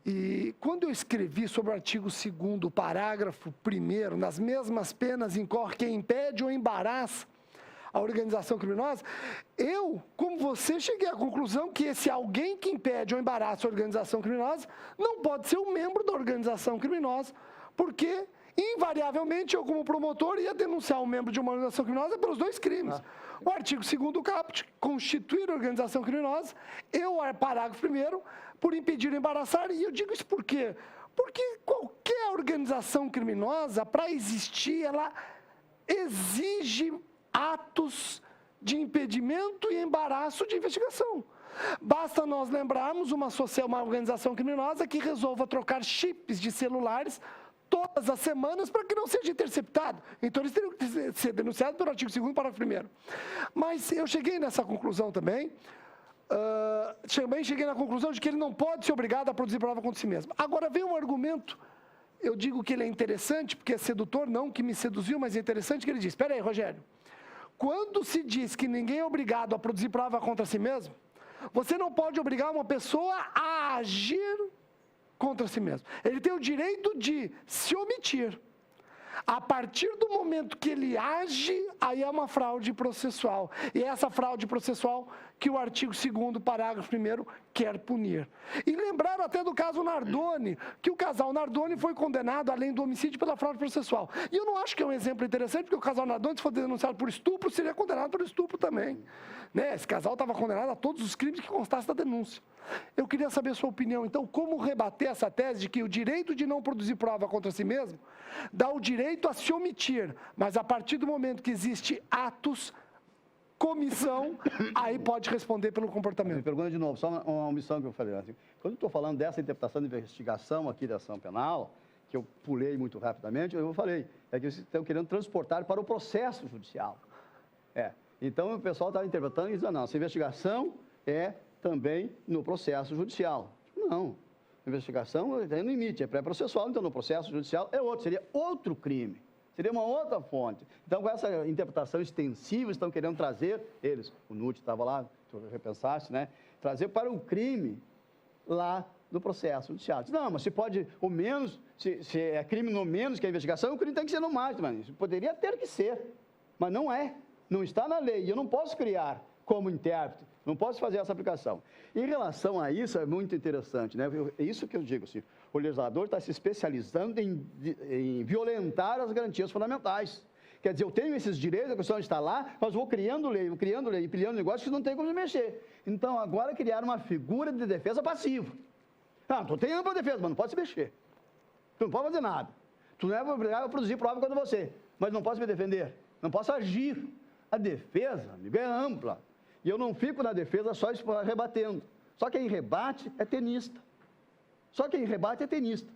e quando eu escrevi sobre o artigo 2º, parágrafo 1º, nas mesmas penas incorre quem impede ou embaraça a organização criminosa, eu, como você, cheguei à conclusão que esse alguém que impede ou embaraça a organização criminosa não pode ser um membro da organização criminosa, porque, invariavelmente, eu, como promotor, ia denunciar um membro de uma organização criminosa pelos 2 crimes. O artigo 2º do caput, constituir organização criminosa, e o parágrafo 1º, por impedir ou embaraçar. E eu digo isso por quê? Porque qualquer organização criminosa, para existir, ela exige atos de impedimento e embaraço de investigação. Basta nós lembrarmos uma organização criminosa que resolva trocar chips de celulares todas as semanas para que não seja interceptado. Então, eles teriam que ser denunciados pelo artigo 2º, parágrafo 1º. Mas eu cheguei nessa conclusão também, cheguei na conclusão de que ele não pode ser obrigado a produzir prova contra si mesmo. Agora, vem um argumento, eu digo que ele é interessante, porque é sedutor, não que me seduziu, mas é interessante, que ele diz, espera aí, Rogério, quando se diz que ninguém é obrigado a produzir prova contra si mesmo, você não pode obrigar uma pessoa a agir contra si mesmo. Ele tem o direito de se omitir. A partir do momento que ele age, aí é uma fraude processual. E é essa fraude processual que o artigo 2º, parágrafo 1º, quer punir. E lembraram até do caso Nardoni, que o casal Nardoni foi condenado, além do homicídio, pela fraude processual. E eu não acho que é um exemplo interessante, porque o casal Nardoni, se for denunciado por estupro, seria condenado por estupro também. Né? Esse casal estava condenado a todos os crimes que constassem da denúncia. Eu queria saber a sua opinião, então, como rebater essa tese de que o direito de não produzir prova contra si mesmo dá o direito a se omitir, mas a partir do momento que existe atos, comissão, aí pode responder pelo comportamento. Me pergunta de novo, só uma omissão que eu falei. Assim, quando eu estou falando dessa interpretação de investigação aqui da ação penal, que eu pulei muito rapidamente, eu falei, é que eles estão querendo transportar para o processo judicial. Então, o pessoal estava interpretando e dizendo, não, essa investigação é também no processo judicial. Não, a investigação tem um limite, é pré-processual, então no processo judicial é outro, seria outro crime, seria uma outra fonte. Então, com essa interpretação extensiva, estão querendo trazer, eles, o NUT estava lá, tu repensaste, né? Trazer para o crime lá no processo judicial. Não, mas se pode, o menos, se é crime no menos que a investigação, o crime tem que ser no mais, mas isso poderia ter que ser, mas não é, não está na lei, eu não posso criar como intérprete, não posso fazer essa aplicação. Em relação a isso, é muito interessante, né? É isso que eu digo, assim, o legislador está se especializando em violentar as garantias fundamentais. Quer dizer, eu tenho esses direitos, a Constituição está lá, mas vou criando lei, e criando negócios que não tem como se mexer. Então, agora criar uma figura de defesa passiva. Ah, tu tem ampla defesa, mas não pode se mexer. Tu não pode fazer nada. Tu não é obrigado a produzir prova contra você, mas não posso me defender, não posso agir. A defesa, amigo, é ampla. E eu não fico na defesa só rebatendo. Só quem rebate é tenista. Só quem rebate é tenista.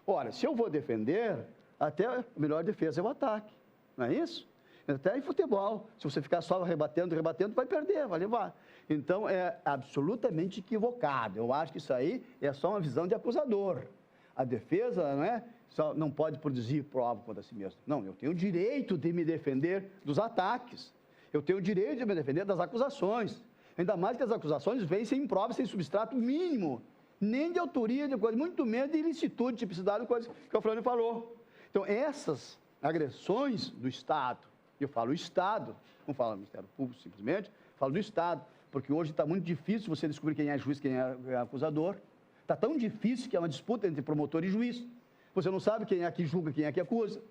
Ora, se eu vou defender, até a melhor defesa é o ataque. Não é isso? Até em futebol. Se você ficar só rebatendo, vai perder, vai levar. Então, é absolutamente equivocado. Eu acho que isso aí é só uma visão de acusador. A defesa, não é? Só não pode produzir prova contra si mesmo. Não, eu tenho o direito de me defender dos ataques. Eu tenho o direito de me defender das acusações. Ainda mais que as acusações vêm sem prova, sem substrato mínimo. Nem de autoria, de coisa, muito menos de ilicitude, tipicidade, coisa que o Flávio falou. Então, essas agressões do Estado, eu falo Estado, não falo Ministério Público simplesmente, falo do Estado, porque hoje está muito difícil você descobrir quem é juiz, quem é acusador. Está tão difícil que é uma disputa entre promotor e juiz. Você não sabe quem é que julga, quem é que acusa.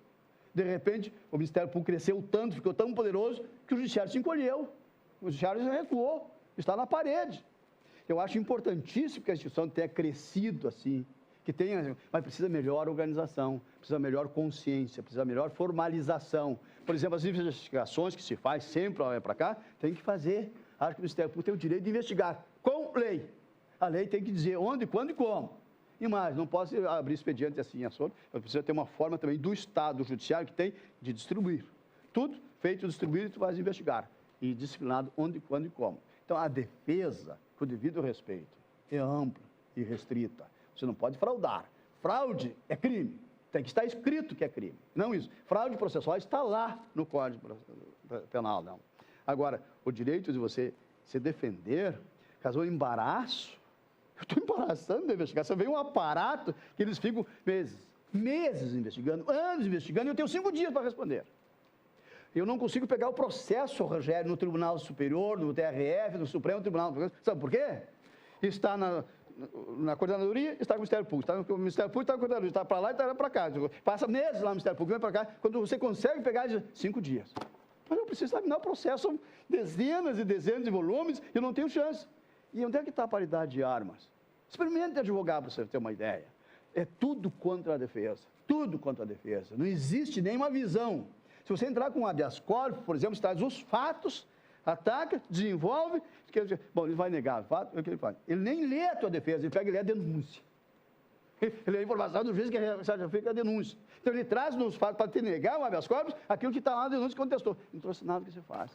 De repente, o Ministério Público cresceu tanto, ficou tão poderoso, que o Judiciário se encolheu. O Judiciário já recuou, está na parede. Eu acho importantíssimo que a instituição tenha crescido assim, que tenha, mas precisa melhor organização, precisa melhor consciência, precisa melhor formalização. Por exemplo, as investigações que se faz sempre para cá, tem que fazer. Acho que o Ministério Público tem o direito de investigar com lei. A lei tem que dizer onde, quando e como. E mais, não posso abrir expediente assim, eu preciso ter uma forma também do Estado, do Judiciário, que tem de distribuir. Tudo feito, distribuído, e tu vais investigar. E disciplinado onde, quando e como. Então, a defesa, com o devido respeito, é ampla e restrita. Você não pode fraudar. Fraude é crime. Tem que estar escrito que é crime. Não isso. Fraude processual está lá no Código Penal, não. Agora, o direito de você se defender, caso um embaraço, eu estou embaraçando a investigação, vem um aparato que eles ficam meses investigando, anos investigando, e eu tenho 5 dias para responder. Eu não consigo pegar o processo, Rogério, no Tribunal Superior, no TRF, no Supremo Tribunal. Sabe por quê? Está na coordenadoria, está com o Ministério Público. Está no Ministério Público, está com a coordenadoria. Está para lá e está para cá. Passa meses lá no Ministério Público, vem para cá. Quando você consegue pegar, diz 5 dias. Mas eu preciso terminar o processo, são dezenas e dezenas de volumes, e eu não tenho chance. E onde é que está a paridade de armas? Experimente advogar para você ter uma ideia. É tudo contra a defesa. Tudo contra a defesa. Não existe nenhuma visão. Se você entrar com um habeas corpus, por exemplo, você traz os fatos, ataca, desenvolve, bom, ele vai negar o fato, o que ele faz? Ele nem lê a tua defesa, ele pega e lê a denúncia. Ele lê a informação do juiz que já fica a denúncia. Então ele traz nos fatos para te negar o habeas corpus, aquilo que está lá na denúncia que contestou. Não trouxe nada que você faz.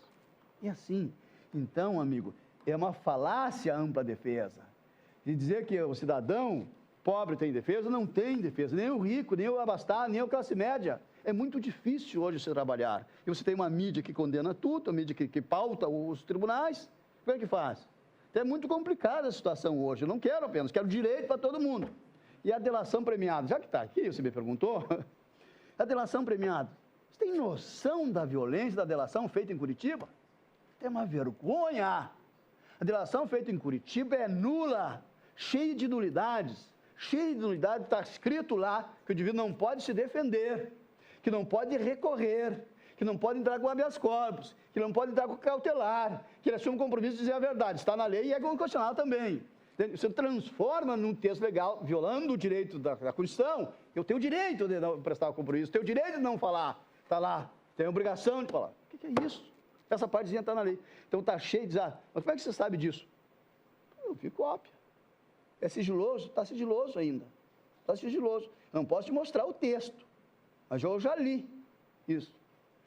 E assim, então, amigo, é uma falácia a ampla defesa. De dizer que o cidadão pobre tem defesa, não tem defesa, nem o rico, nem o abastado, nem a classe média. É muito difícil hoje você trabalhar. E você tem uma mídia que condena tudo, a mídia que pauta os tribunais. Como é que faz? Então, é muito complicada a situação hoje. Eu não quero apenas, quero direito para todo mundo. E a delação premiada, já que está aqui, você me perguntou, a delação premiada. Você tem noção da violência da delação feita em Curitiba? É uma vergonha. A delação feita em Curitiba é nula, cheia de nulidades. Cheia de nulidades, está escrito lá que o indivíduo não pode se defender, que não pode recorrer, que não pode entrar com habeas corpus, que não pode entrar com cautelar, que ele assume o compromisso de dizer a verdade. Está na lei e é constitucional também. Você transforma num texto legal, violando o direito da Constituição. Eu tenho o direito de não prestar o compromisso, tenho o direito de não falar. Está lá, tenho a obrigação de falar. O que é isso? Essa partezinha está na lei. Então está cheio de... mas como é que você sabe disso? Eu vi cópia. É sigiloso? Está sigiloso ainda. Está sigiloso. Eu não posso te mostrar o texto, mas eu já li isso.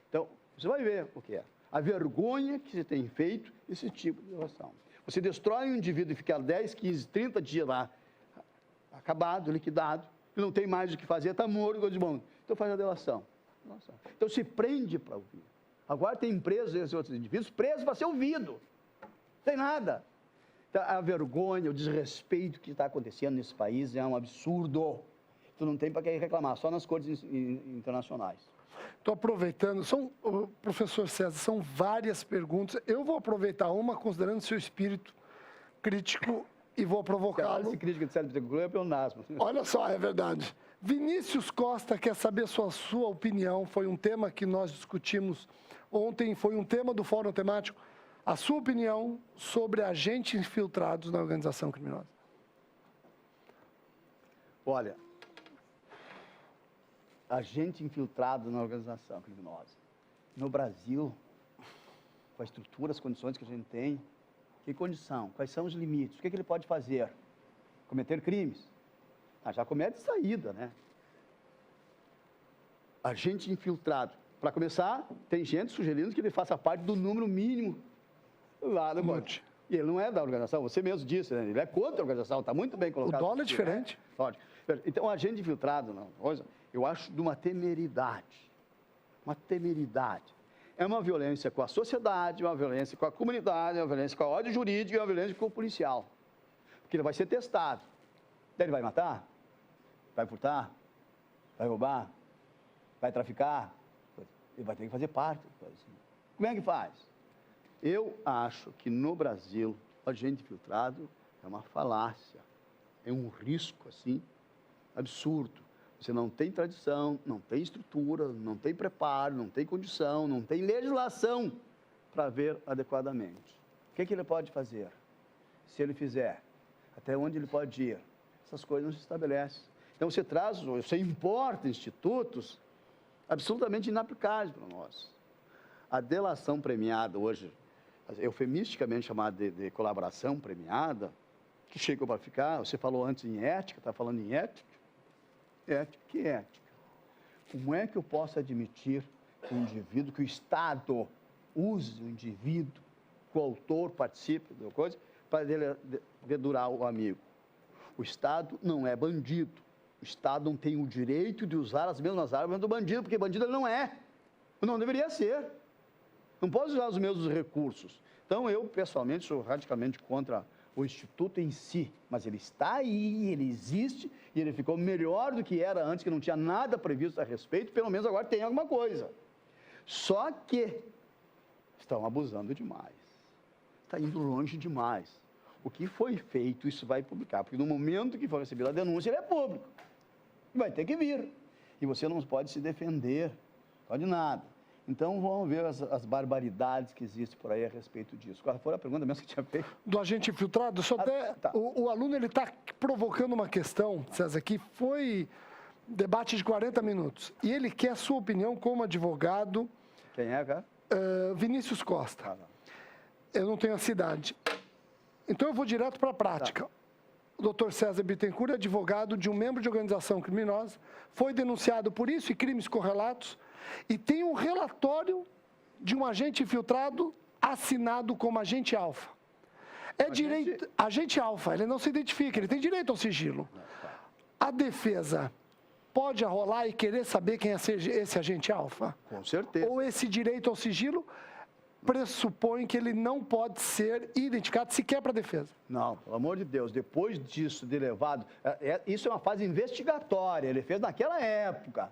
Então, você vai ver o que é. A vergonha que você tem feito esse tipo de relação. Você destrói um indivíduo e fica 10, 15, 30 dias lá, acabado, liquidado, e não tem mais o que fazer, está morto, bom, então faz a delação. Então se prende para ouvir. Agora tem presos esses outros indivíduos, presos para ser ouvido. Não tem nada. Então, a vergonha, o desrespeito que está acontecendo nesse país é um absurdo. Tu não tem para quem reclamar, só nas cortes internacionais. Estou aproveitando, professor César, são várias perguntas. Eu vou aproveitar uma, considerando seu espírito crítico, e vou provocá-lo. Esse crítica de cérebro é pleonasmo. Olha só, é verdade. Vinícius Costa quer saber sua opinião. Foi um tema que nós discutimos ontem, foi um tema do Fórum Temático. A sua opinião sobre agentes infiltrados na organização criminosa. Olha, agente infiltrado na organização criminosa. No Brasil, com a estrutura, as condições que a gente tem, que condição? Quais são os limites? O que ele pode fazer? Cometer crimes? Já comete saída, né? Agente infiltrado. Para começar, tem gente sugerindo que ele faça parte do número mínimo lá do monte. E ele não é da organização, você mesmo disse, né? Ele é contra a organização, está muito bem colocado. O dólar é diferente. Então, o agente infiltrado, não, eu acho de uma temeridade. Uma temeridade. É uma violência com a sociedade, uma violência com a comunidade, uma violência com a ordem jurídica e uma violência com o policial. Porque ele vai ser testado. Daí ele vai matar? Vai furtar? Vai roubar? Vai traficar? Ele vai ter que fazer parte. Como é que faz? Eu acho que no Brasil, o agente infiltrado é uma falácia. É um risco, assim, absurdo. Você não tem tradição, não tem estrutura, não tem preparo, não tem condição, não tem legislação para ver adequadamente. O que ele pode fazer? Se ele fizer, até onde ele pode ir? Essas coisas não se estabelecem. Então você importa institutos absolutamente inaplicáveis para nós. A delação premiada hoje, eufemisticamente chamada de colaboração premiada, que chegou para ficar, você falou antes em ética, está falando em ética? Ética, que ética? Como é que eu posso admitir que o indivíduo, que o Estado use o indivíduo, que o autor participe da coisa, para dedurar o amigo? O Estado não é bandido. O Estado não tem o direito de usar as mesmas armas do bandido, porque bandido ele não é. Não deveria ser. Não posso usar os mesmos recursos. Então, eu, pessoalmente, sou radicalmente contra o Instituto em si, mas ele está aí, ele existe, e ele ficou melhor do que era antes, que não tinha nada previsto a respeito, pelo menos agora tem alguma coisa. Só que estão abusando demais, está indo longe demais. O que foi feito, isso vai publicar, porque no momento que for recebida a denúncia, ele é público, e vai ter que vir, e você não pode se defender, pode nada. Então, vamos ver as barbaridades que existem por aí a respeito disso. Qual foi a pergunta mesmo que tinha feito? Do agente infiltrado, só até tá. o aluno está provocando uma questão, César, que foi debate de 40 minutos. E ele quer a sua opinião como advogado. Quem é, cara? Vinícius Costa. Ah, não. Eu não tenho a cidade. Então, eu vou direto para a prática. Tá. O doutor César Bittencourt é advogado de um membro de organização criminosa, foi denunciado por isso e crimes correlatos, e tem um relatório de um agente infiltrado assinado como agente alfa. Agente alfa, ele não se identifica, ele tem direito ao sigilo. A defesa pode arrolar e querer saber quem é esse agente alfa? Com certeza. Ou esse direito ao sigilo pressupõe que ele não pode ser identificado sequer para a defesa? Não, pelo amor de Deus, depois disso de levado, isso é uma fase investigatória, ele fez naquela época.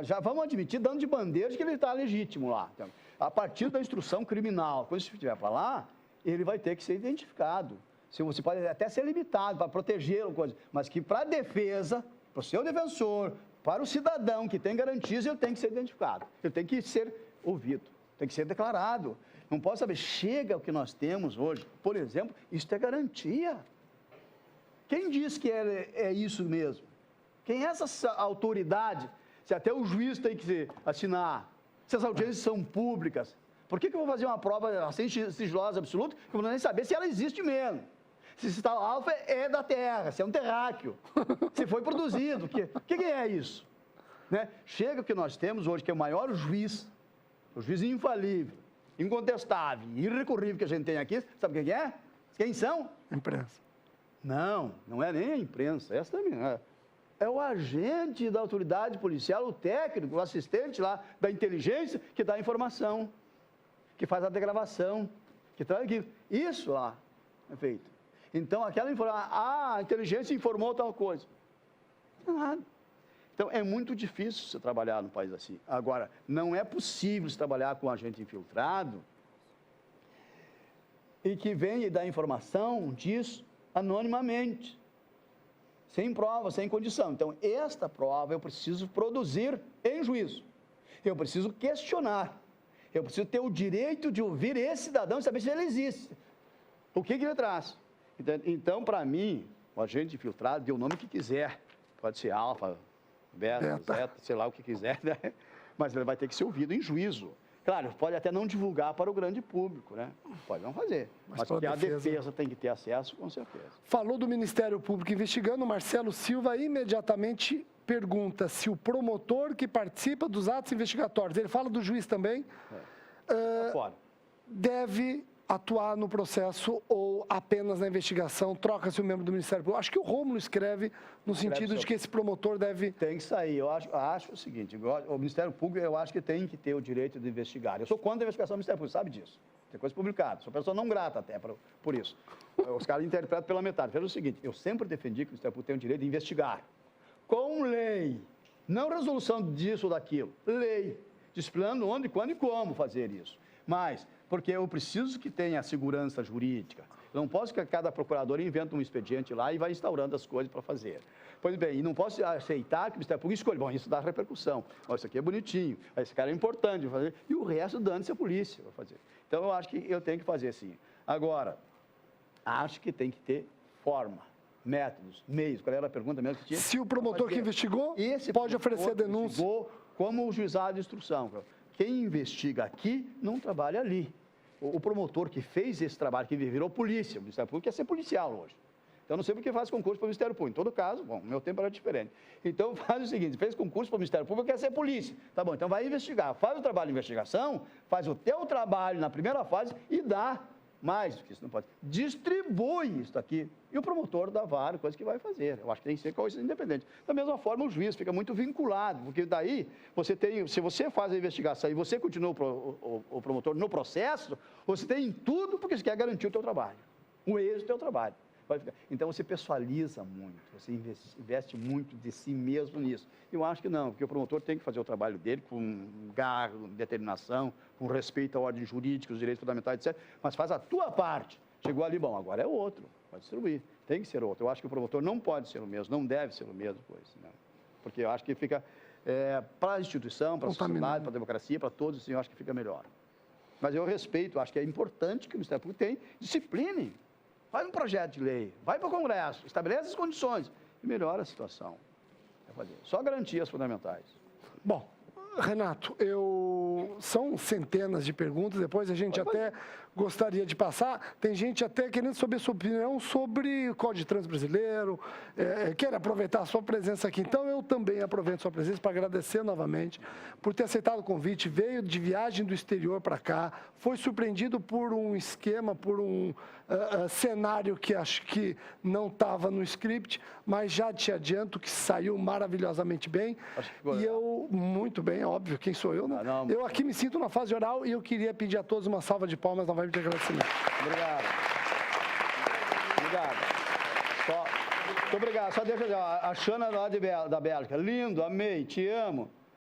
Já vamos admitir, dando de bandeira de que ele está legítimo lá. Então, a partir da instrução criminal, quando você estiver para lá, ele vai ter que ser identificado. Você pode até ser limitado para protegê-lo, mas que para a defesa, para o seu defensor, para o cidadão que tem garantias, ele tem que ser identificado. Ele tem que ser ouvido, tem que ser declarado. Não pode saber, chega o que nós temos hoje. Por exemplo, isso é garantia. Quem diz que é isso mesmo? Quem é essa autoridade? Se até o juiz tem que assinar, se as audiências são públicas, por que eu vou fazer uma prova assim sigilosa absoluta, que eu não vou nem saber se ela existe mesmo? Se esse tal alfa é da Terra, se é um terráqueo, se foi produzido, o que é isso? Né? Chega o que nós temos hoje, que é o maior juiz, o juiz infalível, incontestável, irrecorrível que a gente tem aqui, sabe quem é? Quem são? A imprensa. Não é nem a imprensa, essa também é o agente da autoridade policial, o técnico, o assistente lá da inteligência, que dá a informação, que faz a degravação, que traz aquilo. Isso lá é feito. Então, aquela informação, a inteligência informou tal coisa. Não é nada. Então, é muito difícil você trabalhar num país assim. Agora, não é possível você trabalhar com um agente infiltrado e que venha e dá informação disso anonimamente, sem prova, sem condição. Então, esta prova eu preciso produzir em juízo. Eu preciso questionar. Eu preciso ter o direito de ouvir esse cidadão e saber se ele existe. O que ele traz. Então, para mim, o agente infiltrado, dê o nome que quiser. Pode ser alfa, beta, zeta, sei lá o que quiser, né? Mas ele vai ter que ser ouvido em juízo. Claro, pode até não divulgar para o grande público, né? Pode não fazer. Mas porque a defesa tem que ter acesso, com certeza. Falou do Ministério Público investigando, Marcelo Silva imediatamente pergunta se o promotor que participa dos atos investigatórios, ele fala do juiz também, deve atuar no processo ou apenas na investigação, troca-se o membro do Ministério Público. Acho que o Rômulo escreve no sentido de que esse promotor deve... Tem que sair. Eu acho o seguinte, o Ministério Público, eu acho que tem que ter o direito de investigar. Eu sou contra a investigação do Ministério Público, sabe disso? Tem coisa publicada. Sou pessoa não grata até por isso. Os caras interpretam pela metade. Fez o seguinte, eu sempre defendi que o Ministério Público tem o direito de investigar. Com lei. Não resolução disso ou daquilo. Lei. Disciplinando onde, quando e como fazer isso. Mas, porque eu preciso que tenha segurança jurídica. Eu não posso que cada procurador invente um expediente lá e vai instaurando as coisas para fazer. Pois bem, e não posso aceitar que o Ministério Público escolha. Bom, isso dá repercussão. Ó, isso aqui é bonitinho. Esse cara é importante. Vou fazer. E o resto dane-se a polícia. Vou fazer. Então, eu acho que eu tenho que fazer assim. Agora, acho que tem que ter forma, métodos, meios. Qual era a pergunta mesmo que tinha? Se o promotor que investigou pode oferecer denúncia. Como o juizado de instrução. Quem investiga aqui não trabalha ali. O promotor que fez esse trabalho, que virou polícia, o Ministério Público quer ser policial hoje. Então, não sei porque faz concurso para o Ministério Público. Em todo caso, bom, meu tempo era diferente. Então, faz o seguinte, fez concurso para o Ministério Público, quer ser polícia. Tá bom, então vai investigar. Faz o trabalho de investigação, faz o teu trabalho na primeira fase e dá mais do que isso não pode. Distribui isso aqui. E o promotor dá vara, coisa que vai fazer. Eu acho que tem que ser coisa independente. Da mesma forma, o juiz fica muito vinculado, porque daí, se você faz a investigação e você continua o promotor no processo, você tem tudo porque você quer garantir o teu trabalho, o êxito do teu trabalho. Então, você pessoaliza muito, você investe muito de si mesmo nisso. Eu acho que não, porque o promotor tem que fazer o trabalho dele com garra, com determinação, com respeito à ordem jurídica, os direitos fundamentais, etc. Mas faz a tua parte. Chegou ali, bom, agora é outro, vai distribuir. Tem que ser outro. Eu acho que o promotor não pode ser o mesmo, não deve ser o mesmo, pois, né? Porque eu acho que fica, para a instituição, para a sociedade, para a democracia, para todos, assim, eu acho que fica melhor. Mas eu respeito, acho que é importante que o Ministério Público tenha discipline. Faz um projeto de lei, vai para o Congresso, estabelece as condições e melhora a situação. Só garantias fundamentais. Bom, Renato, são centenas de perguntas, depois a gente até gostaria de passar. Tem gente até querendo saber sua opinião sobre o Código de Trânsito Brasileiro, quer aproveitar a sua presença aqui. Então, eu também aproveito a sua presença para agradecer novamente por ter aceitado o convite, veio de viagem do exterior para cá, foi surpreendido por um esquema, por um cenário que acho que não estava no script, mas já te adianto que saiu maravilhosamente bem. E eu, muito bem, óbvio, quem sou eu, né? Eu aqui me sinto na fase oral e eu queria pedir a todos uma salva de palmas novamente de agradecimento. Obrigado. Obrigado. Muito obrigado. Só deixa eu dizer, a Xana lá da Bélgica. Lindo, amei, te amo.